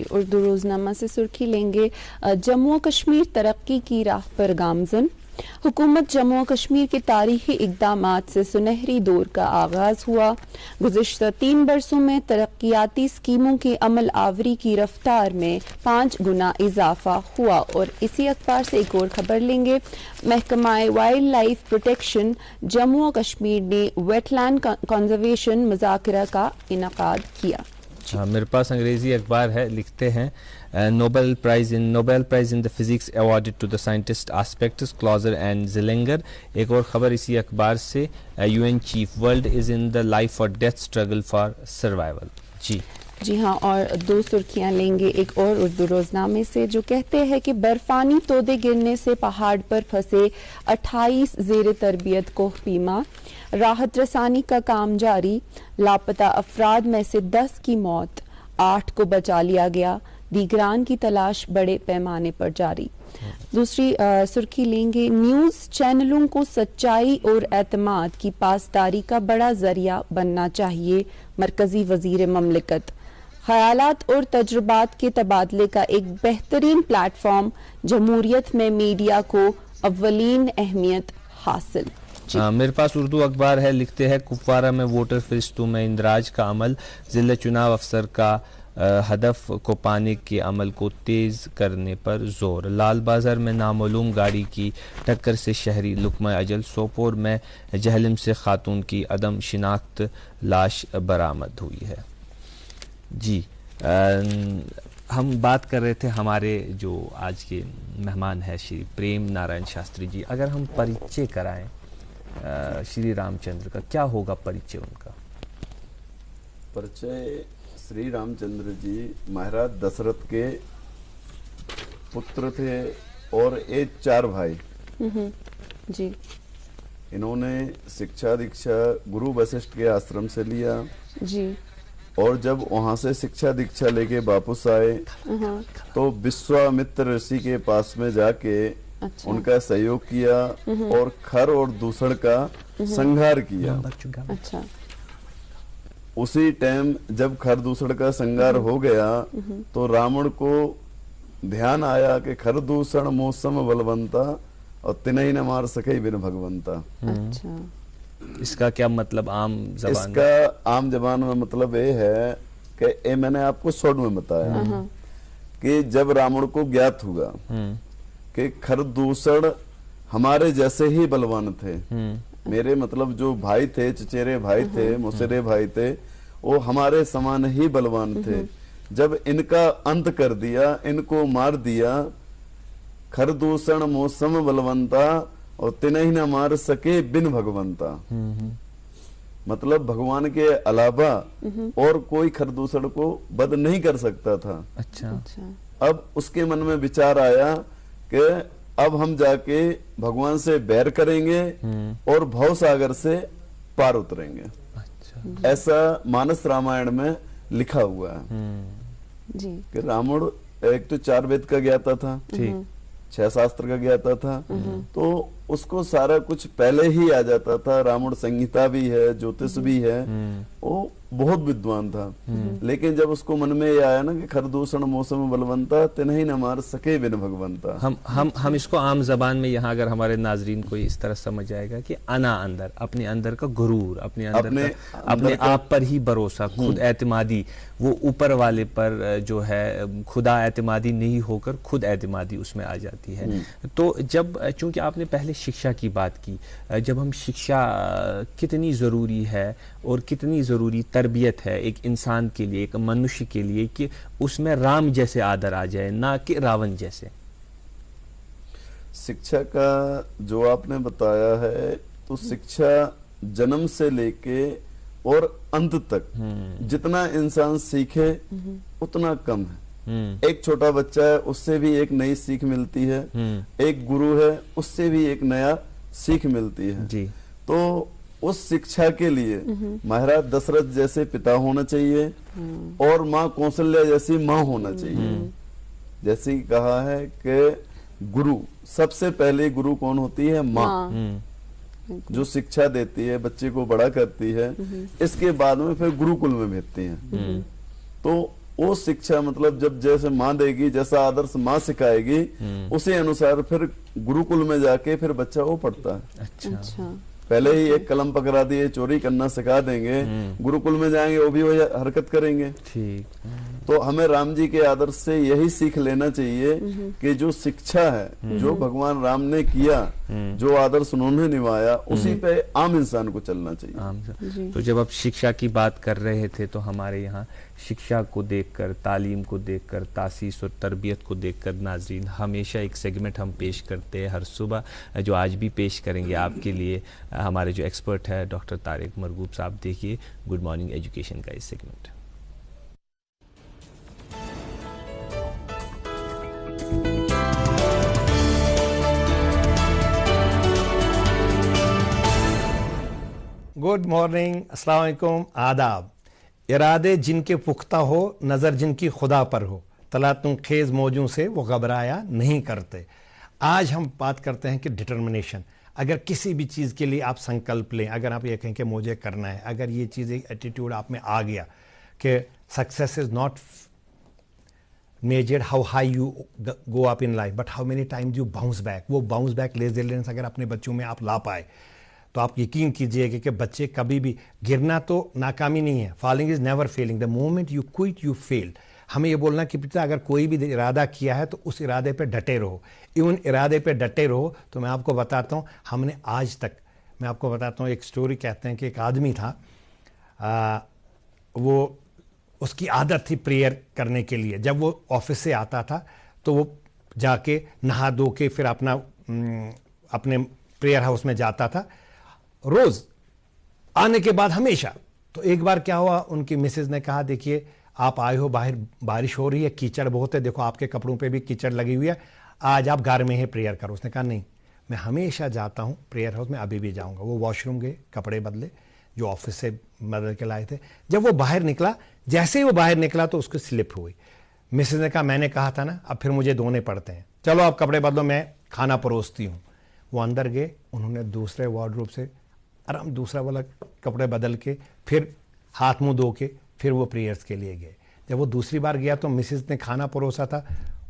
C: उर्दू रोजनामा से सुर्खी लेंगे, जम्मू और कश्मीर तरक्की की राह पर गामजन। हुकूमत जम्मू और कश्मीर के तारीखी इक़दामात से सुनहरी दौर का आगाज हुआ। गुज़िश्ता 3 बरसों में तरक्याती स्कीमों की अमल आवरी की रफ्तार में 5 गुना इजाफा हुआ। और इसी अखबार से एक और खबर लेंगे, महकमा वाइल्ड लाइफ प्रोटेक्शन जम्मू और कश्मीर ने वेटलैंड कंजर्वेशन मुज़ाकरा का इनकाद किया।
B: हाँ, मेरे पास अंग्रेजी अखबार है। लिखते हैं Nobel Prize in the Physics awarded to the scientist Aspectus, Clauser and Zillinger। एक और खबर इसी अखबार से, UN Chief, World is in the life or death struggle for survival। जी
C: हाँ, और 2 सुर्खियां लेंगे एक और उर्दू रोजनामे से, जो कहते हैं कि बर्फानी तोदे गिरने से पहाड़ पर फंसे 28 ज़ेर तरबियत कोहपीमा, राहत रसानी का काम जारी। लापता अफराद में से 10 की मौत, 8 को बचा लिया गया। दीगरान की तलाश बड़े पैमाने पर जारी। दूसरी सुर्खी लेंगे, न्यूज़ चैनलों को सच्चाई और एतमाद की पासदारी का बड़ा जरिया बनना चाहिए। मरकजी वजीर ममलिकत, ख्यालात और तजुर्बात के तबादले का एक बेहतरीन प्लेटफॉर्म जमहूरियत में मीडिया को अव्वलीन अहमियत हासिल।
B: मेरे पास उर्दू अखबार है, लिखते हैं कुपवारा में वोटर फरिश्तों में इंदराज का अमल, जिला चुनाव अफसर का हदफ को पाने के अमल को तेज़ करने पर जोर। लाल बाजार में नामालूम गाड़ी की टक्कर से शहरी लुकमा अजल। सोपोर में जहलम से खातून की अदम शिनाख्त लाश बरामद हुई है। जी, हम बात कर रहे थे, हमारे जो आज के मेहमान हैं श्री प्रेम नारायण शास्त्री जी, अगर हम परिचय कराएं श्री रामचंद्र का, क्या होगा परिचय उनका?
G: परिचय, श्री रामचंद्र जी महाराज दशरथ के पुत्र थे और ये 4 भाई।
C: जी।
G: इन्होंने शिक्षा दीक्षा गुरु वशिष्ठ के आश्रम से लिया
C: जी।
G: और जब वहां से शिक्षा दीक्षा लेके वापस आए तो विश्वामित्र ऋषि के पास में जाके उनका सहयोग किया और खर और दूषण का संहार किया।
C: अच्छा।
G: उसी टाइम जब खर दूषण का संहार हो गया तो रावण को ध्यान आया कि खर दूषण मौसम बलवंता और तिनही न मार सके बिन भगवंता।
C: अच्छा।
B: इसका क्या मतलब आम जबान?
G: इसका आम जबान में मतलब ये है कि ये मैंने आपको शॉर्ट में बताया कि जब रावण को ज्ञात हुआ कि खरदूषण हमारे जैसे ही बलवान थे, मेरे मतलब जो भाई थे, चचेरे भाई थे, मुसरे भाई थे, वो हमारे समान ही बलवान थे, जब इनका अंत कर दिया, इनको मार दिया, खरदूषण मौसम बलवंता और तिनही न मार सके बिन भगवंता। मतलब भगवान के अलावा और कोई खरदूषण को वध नहीं कर सकता था।
B: अच्छा।
G: अब उसके मन में विचार आया कि अब हम जाके भगवान से बैर करेंगे और भव सागर से पार उतरेंगे। अच्छा। ऐसा मानस रामायण में लिखा हुआ है
C: जी।
G: कि रावण एक तो 4 वेद का ज्ञाता था, 6 शास्त्र का ज्ञाता था, तो उसको सारा कुछ पहले ही आ जाता था। रावण संहिता भी है, ज्योतिष भी है, वो बहुत विद्वान था। लेकिन जब उसको मन में ये आया ना कि खरदूषण मौसम बलवंता तिनही न मार सके बिन भगवंता।
B: हम इसको आम जबान में यहाँ अगर हमारे नाजरीन को इस तरह समझ आएगा कि अना अंदर, अपने अंदर का गुरूर, अपने आप पर ही भरोसा, खुद एतमादी, वो ऊपर वाले पर जो है खुदा एतमादी नहीं होकर खुद एतमादी उसमें आ जाती है। तो जब, चूंकि आपने पहले शिक्षा की बात की, जब हम शिक्षा कितनी ज़रूरी है और कितनी ज़रूरी तरबियत है एक इंसान के लिए, एक मनुष्य के लिए, कि उसमें राम जैसे आदर आ जाए, ना कि रावण जैसे।
G: शिक्षा का जो आपने बताया है, तो शिक्षा जन्म से लेके और अंत तक जितना इंसान सीखे उतना कम है। एक छोटा बच्चा है, उससे भी एक नई सीख मिलती है, एक गुरु है, उससे भी एक नया सीख मिलती है
B: जी।
G: तो उस शिक्षा के लिए महाराज दशरथ जैसे पिता होना चाहिए और माँ कौशल्या जैसी माँ होना चाहिए। जैसे कहा है कि गुरु, सबसे पहले गुरु कौन होती है? माँ, जो शिक्षा देती है, बच्चे को बड़ा करती है, इसके बाद में फिर गुरुकुल में भेजती है। तो वो शिक्षा मतलब जब जैसे माँ देगी, जैसा आदर्श माँ सिखाएगी, उसी अनुसार फिर गुरुकुल में जाके फिर बच्चा वो पढ़ता है।
C: अच्छा।
G: पहले ही एक कलम पकड़ा दिए, चोरी करना सिखा देंगे, गुरुकुल में जाएंगे वो भी वही हरकत करेंगे।
B: ठीक।
G: तो हमें राम जी के आदर्श से यही सीख लेना चाहिए कि जो शिक्षा है, जो भगवान राम ने किया, जो आदर्श उन्होंने निभाया, उसी पे आम इंसान को चलना चाहिए।
B: तो जब आप शिक्षा की बात कर रहे थे, तो हमारे यहाँ शिक्षा को देखकर, तालीम को देखकर, तासीस और तरबियत को देखकर नाजरीन हमेशा एक सेगमेंट हम पेश करते हैं हर सुबह, जो आज भी पेश करेंगे आपके लिए हमारे जो एक्सपर्ट है डॉक्टर तारिक मरगूब साहब। देखिए गुड मॉर्निंग एजुकेशन का इस सेगमेंट।
K: गुड मॉर्निंग, अस्सलाम वालेकुम, आदाब। इरादे जिनके पुख्ता हो, नज़र जिनकी खुदा पर हो, तलातुम खेज मौजों से वो घबराया नहीं करते। आज हम बात करते हैं कि डिटर्मिनेशन, अगर किसी भी चीज़ के लिए आप संकल्प लें, अगर आप ये कहें कि मुझे करना है, अगर ये चीज़ एक एटीट्यूड आप में आ गया कि success is measured how high you go up in life, but how many times you bounce back. वो bounce back resilience अगर अपने बच्चों में आप ला पाए तो आप यकीन कीजिए कि बच्चे कभी भी, गिरना तो नाकामी नहीं है, falling is never failing. The moment you quit you fail. हमें ये बोलना कि पिता अगर कोई भी इरादा किया है तो उस इरादे पे डटे रहो. इवन इरादे पे डटे रहो. तो मैं आपको बताता हूँ, हमने आज तक, मैं आपको बताता हूँ एक स्टोरी. कहते हैं कि एक आदमी था, वो उसकी आदत थी प्रेयर करने के लिए. जब वो ऑफिस से आता था तो वो जाके नहा धो के फिर अपने प्रेयर हाउस में जाता था रोज़ आने के बाद हमेशा. तो एक बार क्या हुआ, उनकी मिसेज ने कहा देखिए आप आए हो, बाहर बारिश हो रही है, कीचड़ बहुत है, देखो आपके कपड़ों पे भी कीचड़ लगी हुई है, आज आप घर में ही प्रेयर करो. उसने कहा नहीं, मैं हमेशा जाता हूँ प्रेयर हाउस में, अभी भी जाऊँगा. वो वॉशरूम गए, कपड़े बदले जो ऑफिस से बदल के लाए थे. जब वो बाहर निकला, जैसे ही वो बाहर निकला तो उसको स्लिप हुई. मिसेज ने कहा मैंने कहा था ना, अब फिर मुझे धोने पड़ते हैं, चलो आप कपड़े बदलो, मैं खाना परोसती हूँ. वो अंदर गए, उन्होंने दूसरे वार्डरोब से आराम दूसरा वाला कपड़े बदल के फिर हाथ मुंह धो के फिर वो प्रेयर्स के लिए गए. जब वो दूसरी बार गया तो मिसेज ने खाना परोसा था,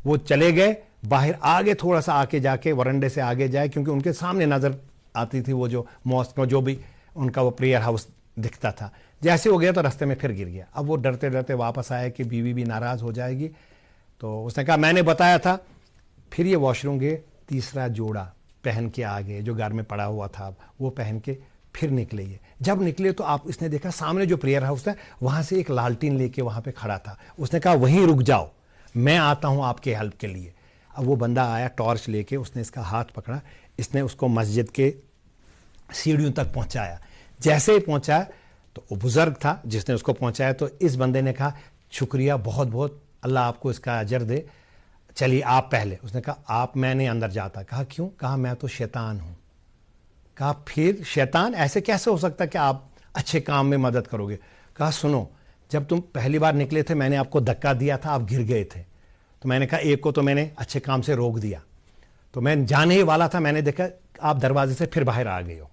K: वो चले गए बाहर, आगे थोड़ा सा आके जाके वरंडे से आगे जाए, क्योंकि उनके सामने नज़र आती थी वो जो मॉस्क में जो भी उनका वो प्रेयर हाउस दिखता था. जैसे हो गया तो रास्ते में फिर गिर गया. अब वो डरते डरते वापस आया कि बीवी भी नाराज़ हो जाएगी. तो उसने कहा मैंने बताया था. फिर ये वॉशरूम गए, तीसरा जोड़ा पहन के आ गए जो घर में पड़ा हुआ था, वो पहन के फिर निकले. ये जब निकले तो आप इसने देखा सामने जो प्रेयर हाउस था वहाँ से एक लालटीन लेके वहाँ पे खड़ा था. उसने कहा वहीं रुक जाओ, मैं आता हूँ आपके हेल्प के लिए. अब वो बंदा आया टॉर्च लेके, उसने इसका हाथ पकड़ा, इसने उसको मस्जिद के सीढ़ियों तक पहुँचाया. जैसे ही पहुँचाया तो वो बुजुर्ग था जिसने उसको पहुँचाया, तो इस बंदे ने कहा शुक्रिया, बहुत बहुत, अल्लाह आपको इसका अजर दे, चलिए आप पहले. उसने कहा आप, मैं नहीं अंदर जाता. कहा क्यों? कहा मैं तो शैतान हूँ. कहा फिर शैतान, ऐसे कैसे हो सकता कि आप अच्छे काम में मदद करोगे? कहा सुनो, जब तुम पहली बार निकले थे मैंने आपको धक्का दिया था, आप गिर गए थे, तो मैंने कहा एक को तो मैंने अच्छे काम से रोक दिया, तो मैं जाने ही वाला था, मैंने देखा आप दरवाजे से फिर बाहर आ गए हो.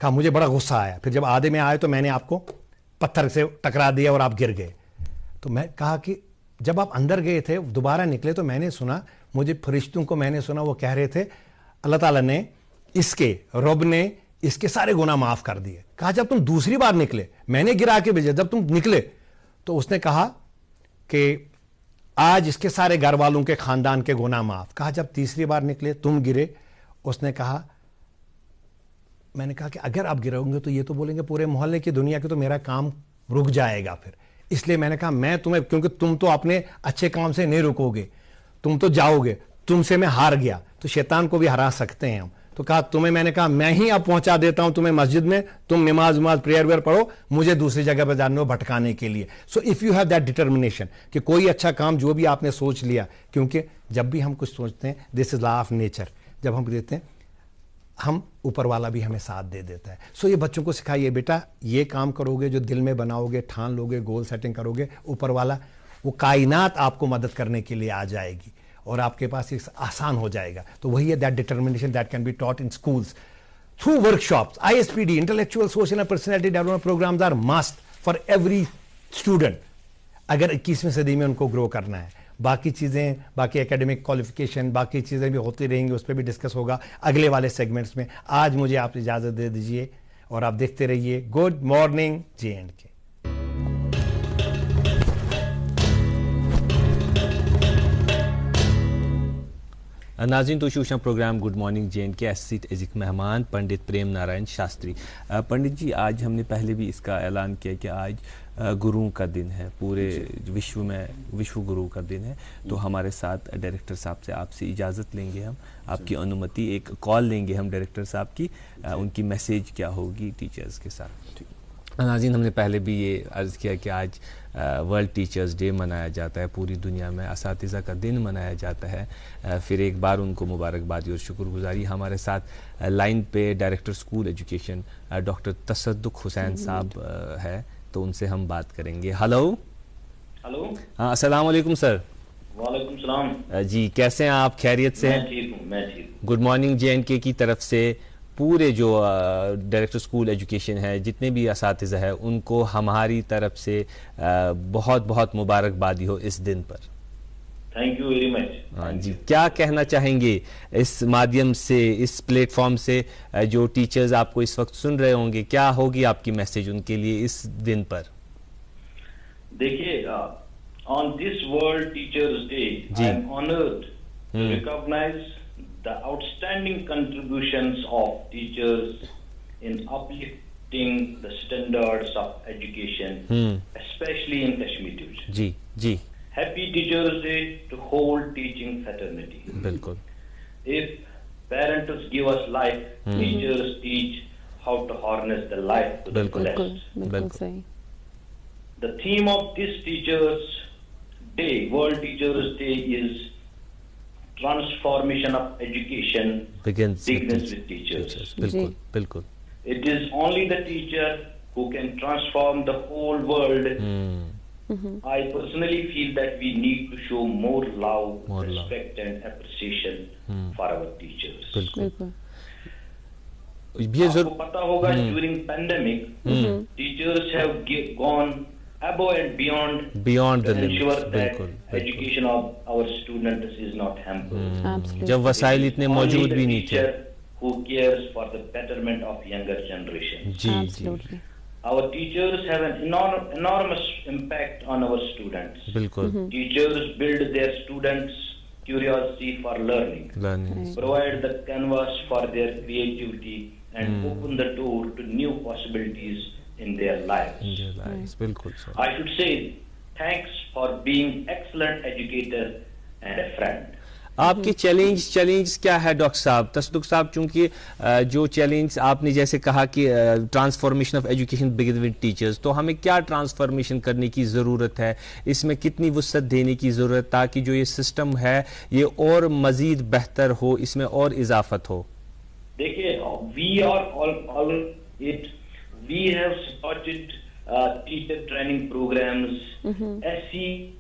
K: कहा मुझे बड़ा गुस्सा आया, फिर जब आधे में आए तो मैंने आपको पत्थर से टकरा दिया और आप गिर गए. तो मैं कहा कि जब आप अंदर गए थे दोबारा निकले तो मैंने सुना, मुझे फरिश्तों को मैंने सुना वो कह रहे थे अल्लाह ताला ने इसके, रब ने इसके सारे गुनाह माफ कर दिए. कहा जब तुम दूसरी बार निकले, मैंने गिरा के भेजा, जब तुम निकले तो उसने कहा कि आज इसके सारे घर वालों के खानदान के गुनाह माफ. कहा जब तीसरी बार निकले तुम गिरे, उसने कहा, मैंने कहा कि अगर आप गिरोगे तो ये तो बोलेंगे पूरे मोहल्ले की दुनिया के तो मेरा काम रुक जाएगा फिर, इसलिए मैंने कहा मैं तुम्हें, क्योंकि तुम तो अपने अच्छे काम से नहीं रुकोगे, तुम तो जाओगे, तुमसे मैं हार गया, तो शैतान को भी हरा सकते हैं हम. तो कहा तुम्हें, मैंने कहा मैं ही अब पहुंचा देता हूं तुम्हें मस्जिद में, तुम नमाज प्रेयर वेयर पढ़ो, मुझे दूसरी जगह पर जाने हो भटकाने के लिए. So if you have that determination कि कोई अच्छा काम जो भी आपने सोच लिया, क्योंकि जब भी हम कुछ सोचते हैं, this is law of nature, जब हम देते हैं हम, ऊपर वाला भी हमें साथ दे देता है. सो ये बच्चों को सिखाइए, बेटा ये काम करोगे जो दिल में बनाओगे, ठान लोगे, गोल सेटिंग करोगे, ऊपर वाला वो कायनात आपको मदद करने के लिए आ जाएगी और आपके पास एक आसान हो जाएगा. तो वही है that determination that can be taught in schools through workshops. ISPD, intellectual social and personality development programmes are must for every student अगर 21वीं सदी में उनको ग्रो करना है. बाकी चीज़ें, बाकी एकेडमिक क्वालिफिकेशन, बाकी चीज़ें भी होती रहेंगी, उस पर भी डिस्कस होगा अगले वाले सेगमेंट्स में. आज मुझे आप इजाज़त दे दीजिए और आप देखते रहिए गुड मॉर्निंग J&K.
B: नाज़रीन, तो शूशा प्रोग्राम गुड मॉर्निंग J&K एजिक मेहमान पंडित प्रेम नारायण शास्त्री. पंडित जी, आज हमने पहले भी इसका ऐलान किया कि आज गुरुओं का दिन है, पूरे विश्व में विश्व गुरु का दिन है. तो हमारे साथ डायरेक्टर साहब से आपसे इजाज़त लेंगे, हम आपकी अनुमति, एक कॉल लेंगे हम डायरेक्टर साहब की, उनकी मैसेज क्या होगी टीचर्स के साथ. नाज़रीन, हमने पहले भी ये अर्ज़ किया कि आज वर्ल्ड टीचर्स डे मनाया जाता है, पूरी दुनिया में असातिज़ा का दिन मनाया जाता है. फिर एक बार उनको मुबारकबादी और शुक्रगुजारी. हमारे साथ लाइन पे डायरेक्टर स्कूल एजुकेशन डॉक्टर तसद्दुक हुसैन साहब है, तो उनसे हम बात करेंगे. हेलो. हाँ, अस्सलाम वालेकुम सर.
L: वालेकुम सलाम.
B: जी, कैसे हैं आप? खैरियत से हैं?
L: मैं ठीक हूँ.
B: गुड मॉर्निंग J&K की तरफ से पूरे जो डायरेक्टर स्कूल एजुकेशन है, जितने भी असातिज़ा है, उनको हमारी तरफ से बहुत बहुत मुबारकबादी हो इस दिन पर.
L: Thank you very much.
B: हाँ जी, क्या कहना चाहेंगे इस माध्यम से, इस प्लेटफॉर्म से जो टीचर्स आपको इस वक्त सुन रहे होंगे, क्या होगी आपकी मैसेज उनके लिए इस दिन पर?
L: देखिए, on this world teachers day I am honoured to recognise the outstanding contributions of teachers in uplifting the standards of education, especially in Kashmir division.
B: जी जी।
L: Happy Teachers Day to whole teaching fraternity.
B: बिल्कुल।
L: If parents give us life, teachers teach how to harness the life to the fullest.
C: बिल्कुल सही।
L: The theme of this Teachers Day, World Teachers Day, is transformation of education begins with teachers.
B: बिल्कुल बिल्कुल।
L: It is only the teacher who can transform the whole world. I personally feel that we need to show more love, respect and appreciation for our teachers.
B: बिल्कुल।
L: आपको पता होगा, during pandemic, teachers have gone above and beyond
B: the
L: to ensure
B: limits.
L: that education of our students is not hampered.
B: जब वसाइल इतने मौजूद भी नहीं थे।
L: Who cares for the betterment of younger generation?
B: जी।
L: Our teachers have an enormous impact on our students.
B: बिल्कुल।
L: Teachers build their students' curiosity for learning, provide the canvas for their creativity, and open the door to new possibilities in their lives.
B: बिल्कुल।
L: I should say thanks for being excellent educator and a friend.
B: आपकी challenge क्या है doctor साहब, तसदुक साहब? चूंकि जो challenge आपने जैसे कहा कि transformation of education begin with teachers, तो हमें क्या ट्रांसफॉर्मेशन करने की ज़रूरत है, इसमें कितनी वुसअत देने की ज़रूरत, ताकि जो ये सिस्टम है ये और मज़ीद बेहतर हो, इसमें और इजाफत हो?
L: देखिए, we have started teacher training programs. SC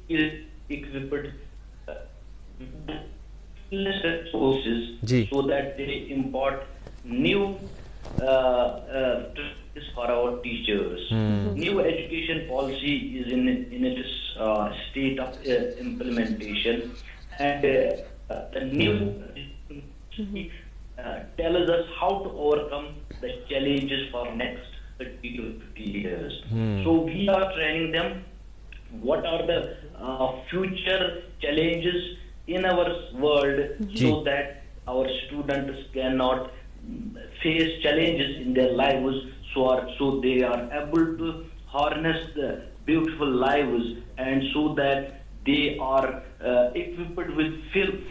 L: is equipped resources so that they impart new for our teachers. New education policy is in its state of implementation, and the new tells us how to overcome the challenges for next 30 to 50 years. So we are training them what are the future challenges in our world, so that our students cannot face challenges in their lives, so they are able to harness the beautiful lives, and so that they are equipped with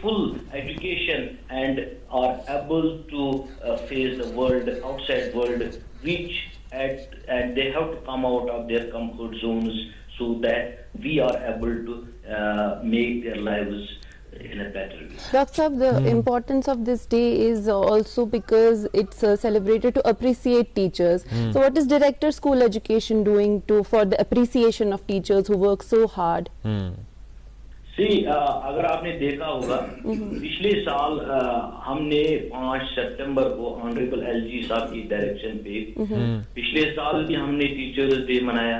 L: full education and are able to face the world, outside world, and they have to come out of their comfort zones, so that we are able to make their lives in a better way.
C: Dr. Saab, the importance of this day is also because it's celebrated to appreciate teachers. So what is Director School Education doing for the appreciation of teachers who work so hard?
L: अगर आपने देखा होगा, पिछले साल हमने 5 सितंबर को honourable LG साहब की डायरेक्शन पे पिछले साल भी हमने टीचर्स डे मनाया।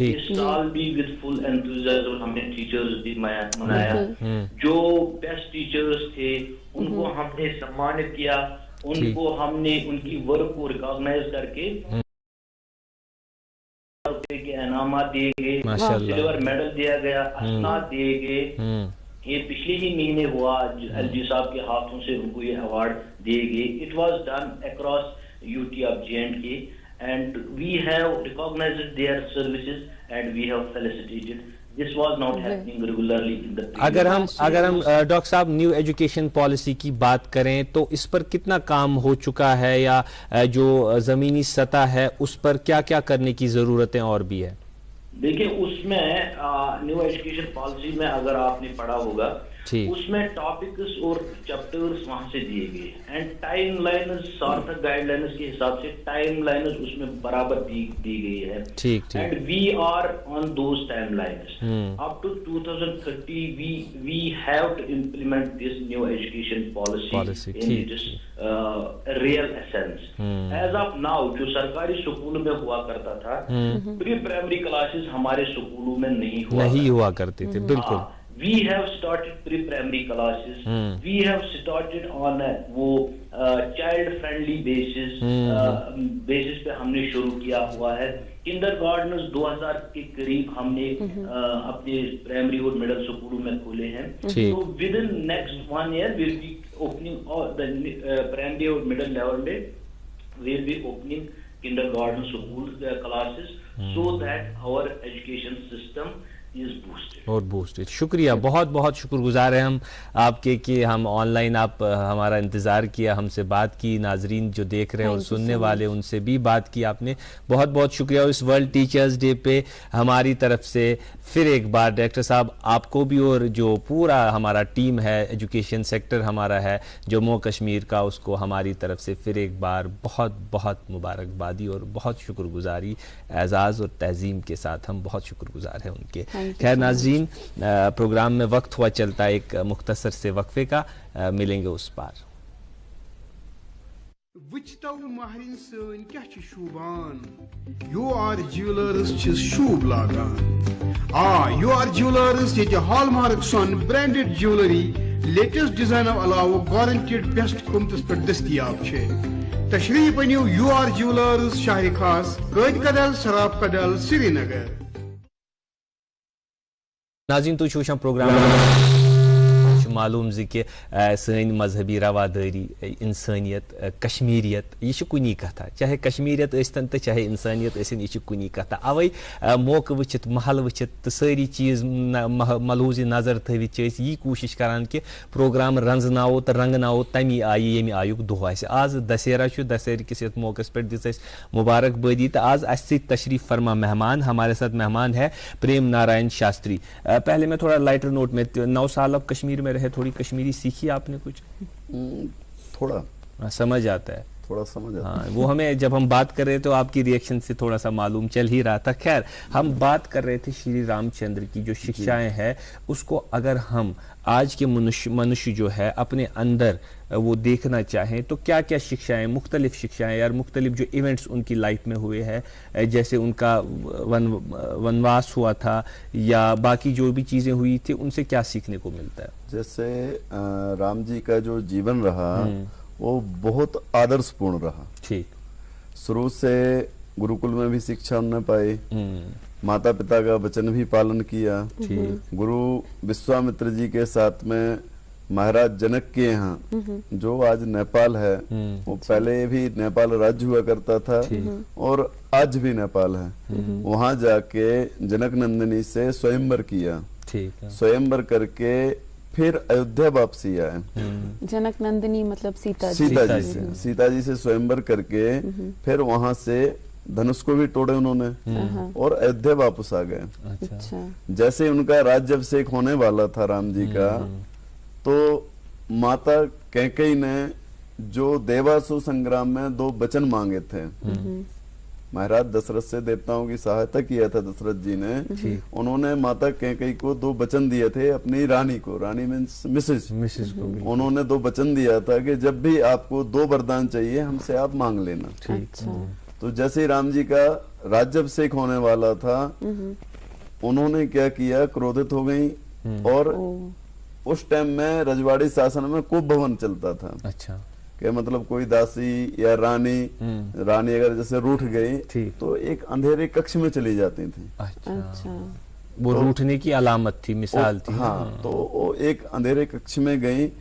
L: इस साल भी विद फुल एंथुसियाज्म हमने टीचर्स डे मनाया। जो बेस्ट टीचर्स थे उनको हमने सम्मानित किया, उनको हमने उनकी वर्क को रिकॉग्नाइज करके के इनामात दिए गए, सिल्वर मेडल दिया गया, असनाद दिए गए। ये पिछले ही महीने हुआ, एलजी साहब के हाथों से उनको ये अवार्ड दिए गए। It was done across UT of J&K, and we have recognized their services and we have felicitated. This was not happening regularly in the previous.
B: अगर हम डॉक्टर साहब न्यू एजुकेशन पॉलिसी की बात करें तो इस पर कितना काम हो चुका है, या जो जमीनी सतह है उस पर क्या क्या करने की जरूरतें और भी है?
L: देखिए, उसमें न्यू एजुकेशन पॉलिसी में अगर आपने पढ़ा होगा, उसमें टॉपिक्स और चैप्टर्स वहां से दिए गए, एंड टाइम लाइन्स सार्थक गाइडलाइंस के हिसाब से टाइम लाइन्स उसमें बराबर दी गई है। And we are on those time lines up to 2030। We have to implement this new education policy in its real essence. As of now जो सरकारी स्कूल में हुआ करता था, प्री प्राइमरी क्लासेस हमारे स्कूलों में नहीं हुआ करते थे। बिल्कुल, we have started pre-primary classes. We have started on वो child friendly basis basis पे हमने शुरू किया हुआ है. किंडरगार्टनर्स 2000 के करीब हमने अपने प्राइमरी और मिडिल स्कूलों में खोले हैं. तो with in next 1 year we'll be opening all the primary और मिडिल लेवल में we'll be opening kindergarten schools classes so that our education system
B: और बूस्टेड. शुक्रिया, बहुत बहुत शुक्रगुजार हैं हम आपके कि हम ऑनलाइन आप हमारा इंतज़ार किया, हमसे बात की, नाजरीन जो देख रहे हैं और सुनने वाले उनसे भी बात की आपने. बहुत बहुत शुक्रिया. इस वर्ल्ड टीचर्स डे पे हमारी तरफ से फिर एक बार डायरेक्टर साहब आपको भी और जो पूरा हमारा टीम है, एजुकेशन सेक्टर हमारा है जम्मू कश्मीर का, उसको हमारी तरफ से फिर एक बार बहुत बहुत मुबारकबादी और बहुत शुक्रगुजारी, एजाज़ और तहज़ीम के साथ हम बहुत शुक्रगुजार हैं उनके. खैर नाज़रीन, प्रोग्राम में वक्त हुआ चलता एक मुख्तसर से वक्फे का, मिलेंगे उस पार.
E: Wichita Maharin Sun kya chi Shuban. UR Jewelers chis shub lagan. UR Jewelers ye hallmark son branded jewelry, latest design of alawo guaranteed best qimtis per dastiyab che. Tashreef aniyo UR Jewelers Shahri Khas, Qaid Kadal Sarab Kadal Srinagar.
B: नाज़रीन तो Shusha programme मालूम कि सन मजहबी रवादारी, इंसानियत, कश्मीरियत यह कुनी कथा, चाहे कश्मीरियत स्तन तो चाहे इंसानियत सन, यह कुनी कथा. अवै मौका वचित, महल वचित तो सारी चीज़ मलहूज नजर थवित यही कोशिश करान कि प्रोग्राम रंजनाओ तो रंगनाओ तमी आयि यमि आयुक दोह आसि. आज दशहरा दशहरे किस मौके पर दिस मुबारकबादी. तो आज अस तशरीफ फरमा मेहमान, हमारे साथ मेहमान है प्रेम नारायण शास्त्री. पहले मैं थोड़ा लाइटर नोट में 9 साल अब कश्मीर में रहे, थोड़ी कश्मीरी सीखी आपने कुछ?
G: थोड़ा
B: समझ आता है,
G: थोड़ा समझ आता है.
B: वो हमें जब हम बात कर रहे थे तो आपकी रिएक्शन से थोड़ा सा मालूम चल ही रहा था. खैर, हम बात कर रहे थे श्री रामचंद्र की जो शिक्षाएं हैं, उसको अगर हम आज के मनुष्य जो है अपने अंदर वो देखना चाहें तो क्या क्या शिक्षाएं, मुख्तलिफ शिक्षाएं यार, मुख्तलिफ जो इवेंट्स उनकी लाइफ में हुए हैं, जैसे उनका वनवास हुआ था या बाकी जो भी चीज़ें हुई थी, उनसे क्या सीखने को मिलता है?
G: जैसे राम जी का जो जीवन रहा वो बहुत आदर्शपूर्ण रहा.
B: ठीक.
G: शुरू से गुरुकुल में भी शिक्षा उन्होंने पाई, माता पिता का वचन भी पालन किया. गुरु विश्वामित्र जी के साथ में महाराज जनक के यहाँ जो आज नेपाल है, वो पहले भी नेपाल राज्य हुआ करता था और आज भी नेपाल है. वहां जाके जनक नंदिनी से स्वयंवर किया. स्वयंवर करके फिर अयोध्या वापसी आए.
C: जनक नंदिनी मतलब सीता
G: जी से स्वयंवर करके फिर वहां से धनुष को भी तोड़े उन्होंने और अयोध्या वापस आ गए.
C: अच्छा.
G: जैसे उनका राज्याभिषेक होने वाला था राम जी का, तो माता कैकेयी ने जो देवासुर संग्राम में 2 वचन मांगे थे, महाराज दशरथ से देवताओं की सहायता किया था दशरथ जी ने. उन्होंने माता कैकेयी को 2 वचन दिए थे, अपनी रानी को, रानी मीन्स मिसेज को उन्होंने 2 वचन दिया था कि जब भी आपको 2 वरदान चाहिए हमसे आप मांग लेना. तो जैसे राम जी का राज्याभिषेक होने वाला था, उन्होंने क्या किया, क्रोधित हो गई. और उस टाइम में रजवाड़ी शासन में कुप भवन चलता था.
B: अच्छा.
G: कि मतलब कोई दासी या रानी अगर जैसे रूठ गई तो एक अंधेरे कक्ष में चली जाती थी.
C: अच्छा.
B: वो रूठने की अलामत थी, मिसाल थी.
G: हाँ, तो वो एक अंधेरे कक्ष में गई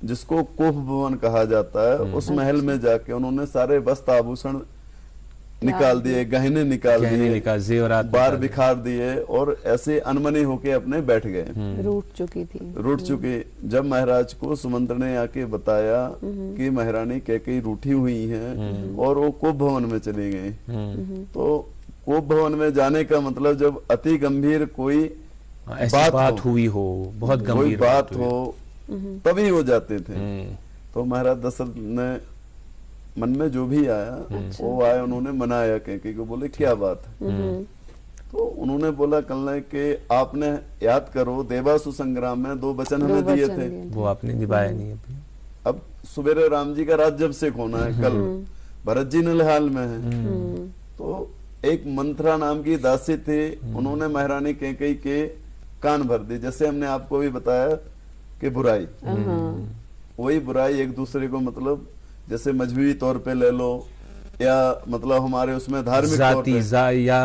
G: जिसको कोप भवन कहा जाता है. उस महल में जाके उन्होंने सारे वस्त्र आभूषण निकाल दिए, गहने निकाल दिए, बार बिखार दिए और ऐसे अनमनी होके अपने बैठ गए. रूठ चुकी. जब महाराज को सुमंत्र ने आके बताया कि महारानी कैकेयी रूठी हुई हैं और वो कोप भवन में चली गई, तो कोप भवन में जाने का मतलब जब अति गंभीर कोई
B: बात हुई हो, बहुत गंभीर
G: बात हो, तभी हो जाते थे. तो महाराज दशरथ ने मन में जो भी आया वो आया, उन्होंने मनाया कैकेयी को, बोले क्या बात है. तो उन्होंने बोला कल कि आपने याद करो देवासुर संग्राम में 2 वचन हमें दिए थे,
B: वो आपने निभाया नहीं. अभी
G: अब सुबेरे राम जी का राज्याभिषेक होना है, कल भरत जी नलिहाल में है. तो एक मंत्रा नाम की दासी थी, उन्होंने महारानी कैकेयी के कान भर दी। जैसे हमने आपको भी बताया कि बुराई, वही बुराई एक दूसरे को, मतलब जैसे मजहबी तौर पे ले लो या मतलब हमारे उसमें धार्मिक तौर पे
B: या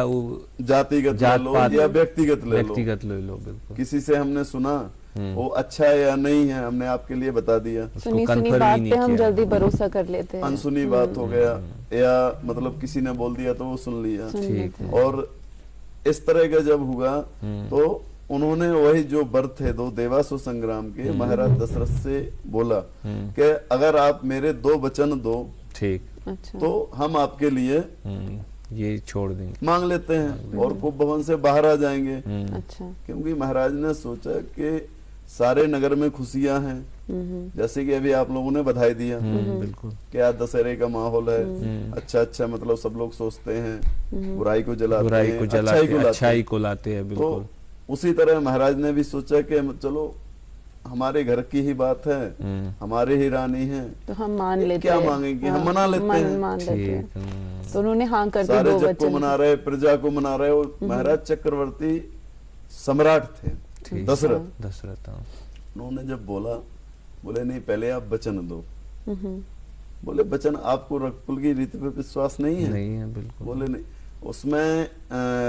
G: जातिगत ले लो या व्यक्तिगत ले
B: लो। बिल्कुल।
G: किसी से हमने सुना वो अच्छा है या नहीं है, हमने आपके लिए बता दिया।
C: सुनी बात पे हम जल्दी भरोसा कर लेते हैं।
G: अनसुनी बात हो गया या मतलब किसी ने बोल दिया तो वो सुन लिया। और इस तरह का जब हुआ तो उन्होंने वही जो वर थे 2 देवासुर संग्राम के महाराज दशरथ से बोला कि अगर आप मेरे 2 वचन दो
B: ठीक,
G: तो हम आपके लिए
B: ये छोड़ देंगे,
G: मांग लेते हैं और कुंभ भवन से बाहर आ जाएंगे। अच्छा। क्योंकि महाराज ने सोचा कि सारे नगर में खुशियां हैं, जैसे कि अभी आप लोगों ने बधाई दिया,
B: बिल्कुल,
G: कि आज दशहरे का माहौल है, अच्छा मतलब सब लोग सोचते हैं बुराई को जलाते हैं,
B: अच्छाई को लाते हैं। बिल्कुल।
G: तो उसी तरह महाराज ने भी सोचा कि चलो हमारे घर की ही बात है, हमारे ही रानी है,
C: तो हम मान लेते
G: क्या मांगेंगे, हम मना लेते हैं।
C: तो उन्होंने हाँ कर दिया।
G: सारे जग को मना रहे, प्रजा को मना रहे। और महाराज चक्रवर्ती सम्राट थे दशरथ। उन्होंने जब बोले नहीं पहले आप वचन दो। बोले वचन, आपको रघुकुल की रीति पे विश्वास नहीं है?
B: नहीं है, बिल्कुल।
G: बोले नहीं। उसमें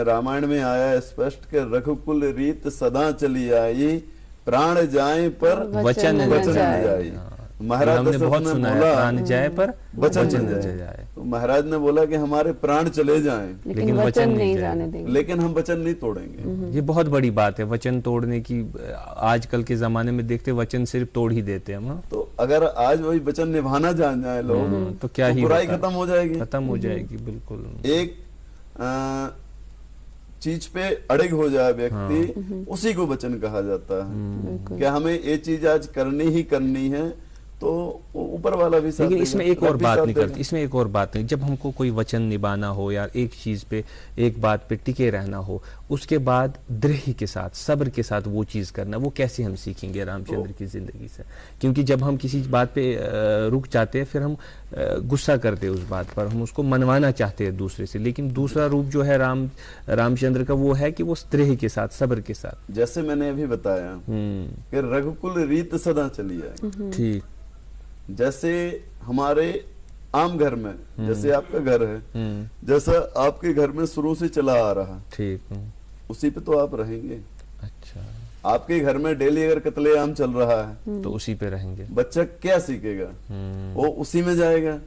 G: रामायण में आया स्पष्ट कि रघुकुल रीत सदा चली आई, प्राण जाए पर
B: वचन न जाए।
G: महाराज
B: हमने बहुत सुना है, प्राण जाए पर वचन न जाए।
G: तो महाराज ने बोला कि हमारे प्राण चले जाएं,
C: लेकिन वचन नहीं जाने देंगे,
G: लेकिन हम वचन नहीं तोड़ेंगे।
B: ये बहुत बड़ी बात है, वचन तोड़ने की। आजकल के जमाने में देखते वचन सिर्फ तोड़ ही देते हैं हम।
G: तो अगर आज वही वचन निभाना जान जाए लोग
B: तो क्या ही
G: बुराई खत्म हो
B: जाएगी। बिल्कुल।
G: एक चीज पे अड़िग हो जाए व्यक्ति, उसी को वचन कहा जाता है। क्या हमें ये चीज आज करनी ही करनी है, तो ऊपर वाला भी।
B: लेकिन इसमें एक और बात नहीं करती, इसमें एक और बात नहीं। जब हमको कोई वचन निभाना हो या एक चीज पे, एक बात पे टिके रहना हो, उसके बाद दृढ़ के साथ, सब्र के साथ वो चीज करना, वो कैसे हम सीखेंगे रामचंद्र की जिंदगी से? क्योंकि जब हम किसी बात पे रुक जाते हैं, फिर हम गुस्सा करते हैं उस बात पर, हम उसको मनवाना चाहते हैं दूसरे से। लेकिन दूसरा रूप जो है रामचंद्र का, वो है कि वो दृढ़ के साथ, सब्र के साथ।
G: जैसे मैंने अभी बताया कि रघुकुल रीत सदा चली आई।
B: ठीक।
G: जैसे हमारे आम घर में, जैसे आपका घर है, जैसा आपके घर में शुरू से चला आ रहा,
B: ठीक,
G: उसी पे तो आप रहेंगे।
B: अच्छा।
G: आपके घर में डेली अगर कत्लेआम चल रहा है
B: तो उसी पे रहेंगे।
G: बच्चा क्या सीखेगा? वो उसी में जाएगा।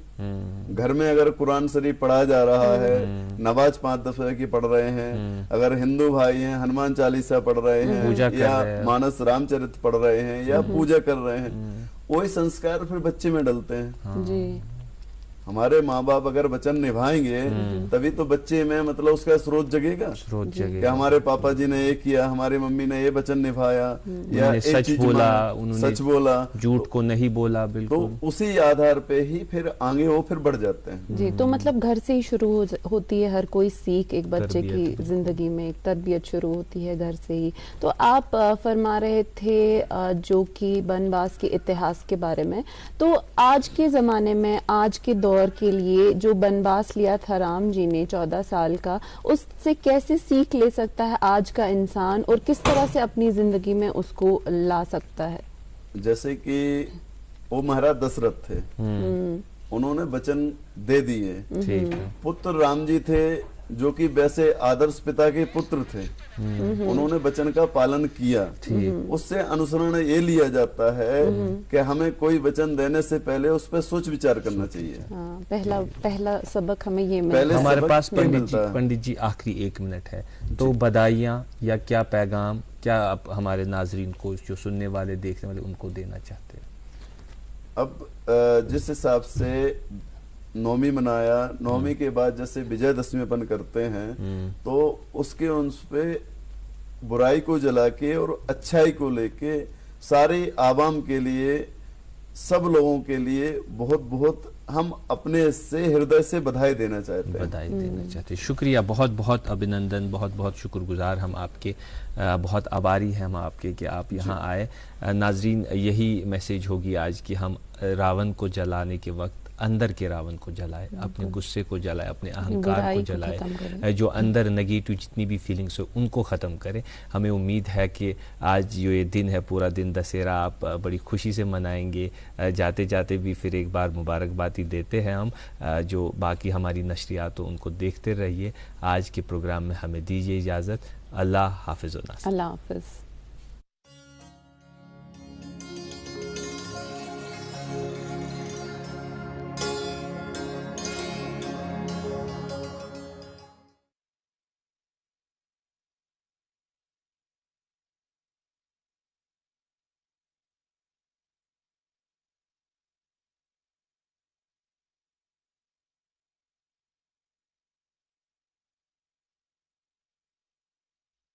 G: घर में अगर कुरान शरीफ पढ़ा जा रहा है, नमाज 5 दफे की पढ़ रहे हैं, अगर हिंदू भाई हैं हनुमान चालीसा पढ़ रहे हैं या मानस रामचरित पढ़ रहे हैं या पूजा कर रहे हैं, वही संस्कार फिर बच्चे में डलते हैं।
C: जी।
G: हमारे माँ बाप अगर वचन निभाएंगे तभी तो बच्चे में मतलब उसका स्रोत जगेगा। क्या हमारे पापा जी ने ये किया, हमारी मम्मी ने ये वचन निभाया, या
B: सच बोला, झूठ को नहीं बोला। बिल्कुल।
G: तो उसी आधार पे ही फिर आगे वो फिर बढ़ जाते हैं।
C: जी। तो मतलब घर से ही शुरू होती है हर कोई सीख, एक बच्चे की जिंदगी में एक तरबियत शुरू होती है घर से ही। तो आप फरमा रहे थे जो कि वनवास के इतिहास के बारे में, तो आज के जमाने में, आज के दौर के लिए जो वनवास लिया था राम जी ने 14 साल का, उससे कैसे सीख ले सकता है आज का इंसान और किस तरह से अपनी जिंदगी में उसको ला सकता है?
G: जैसे कि वो महाराज दशरथ थे, उन्होंने वचन दे दिए। पुत्र राम जी थे जो कि वैसे आदर्श पिता के पुत्र थे, उन्होंने वचन का पालन किया। उससे अनुसरण ये लिया जाता है कि हमें कोई वचन देने से पहले उस पर सोच विचार करना चाहिए।
C: पहला सबक हमें ये मिला।
B: हमारे पास पंडित जी आखिरी 1 मिनट है, तो बधाइयाँ या क्या पैगाम, क्या आप हमारे नाजरीन को, जो सुनने वाले देखने वाले, उनको देना चाहते हैं?
G: अब जिस हिसाब से नवमी मनाया, नवमी के बाद जैसे विजयदशमी अपन करते हैं, तो उसके उस पे बुराई को जला के और अच्छाई को लेके सारे आवाम के लिए, सब लोगों के लिए बहुत बहुत हम अपने से हृदय से बधाई देना चाहते हैं।
B: शुक्रिया, बहुत बहुत अभिनंदन, बहुत बहुत शुक्रगुजार हम आपके, बहुत आभारी हैं हम आपके कि आप यहाँ आए। नाजरीन, यही मैसेज होगी आज कि हम रावण को जलाने के वक्त अंदर के रावण को जलाए, अपने गुस्से को जलाए, अपने अहंकार को जलाए, जो अंदर नेगेटिव जितनी भी फीलिंग्स हो उनको ख़त्म करें। हमें उम्मीद है कि आज जो ये दिन है, पूरा दिन दशहरा आप बड़ी खुशी से मनाएंगे। जाते जाते भी फिर एक बार मुबारकबादी देते हैं हम। जो बाकी हमारी नशरियात हो उनको देखते रहिए। आज के प्रोग्राम में हमें दीजिए इजाज़त। अल्लाह हाफिज़।
C: अल्लाह हाफिज़।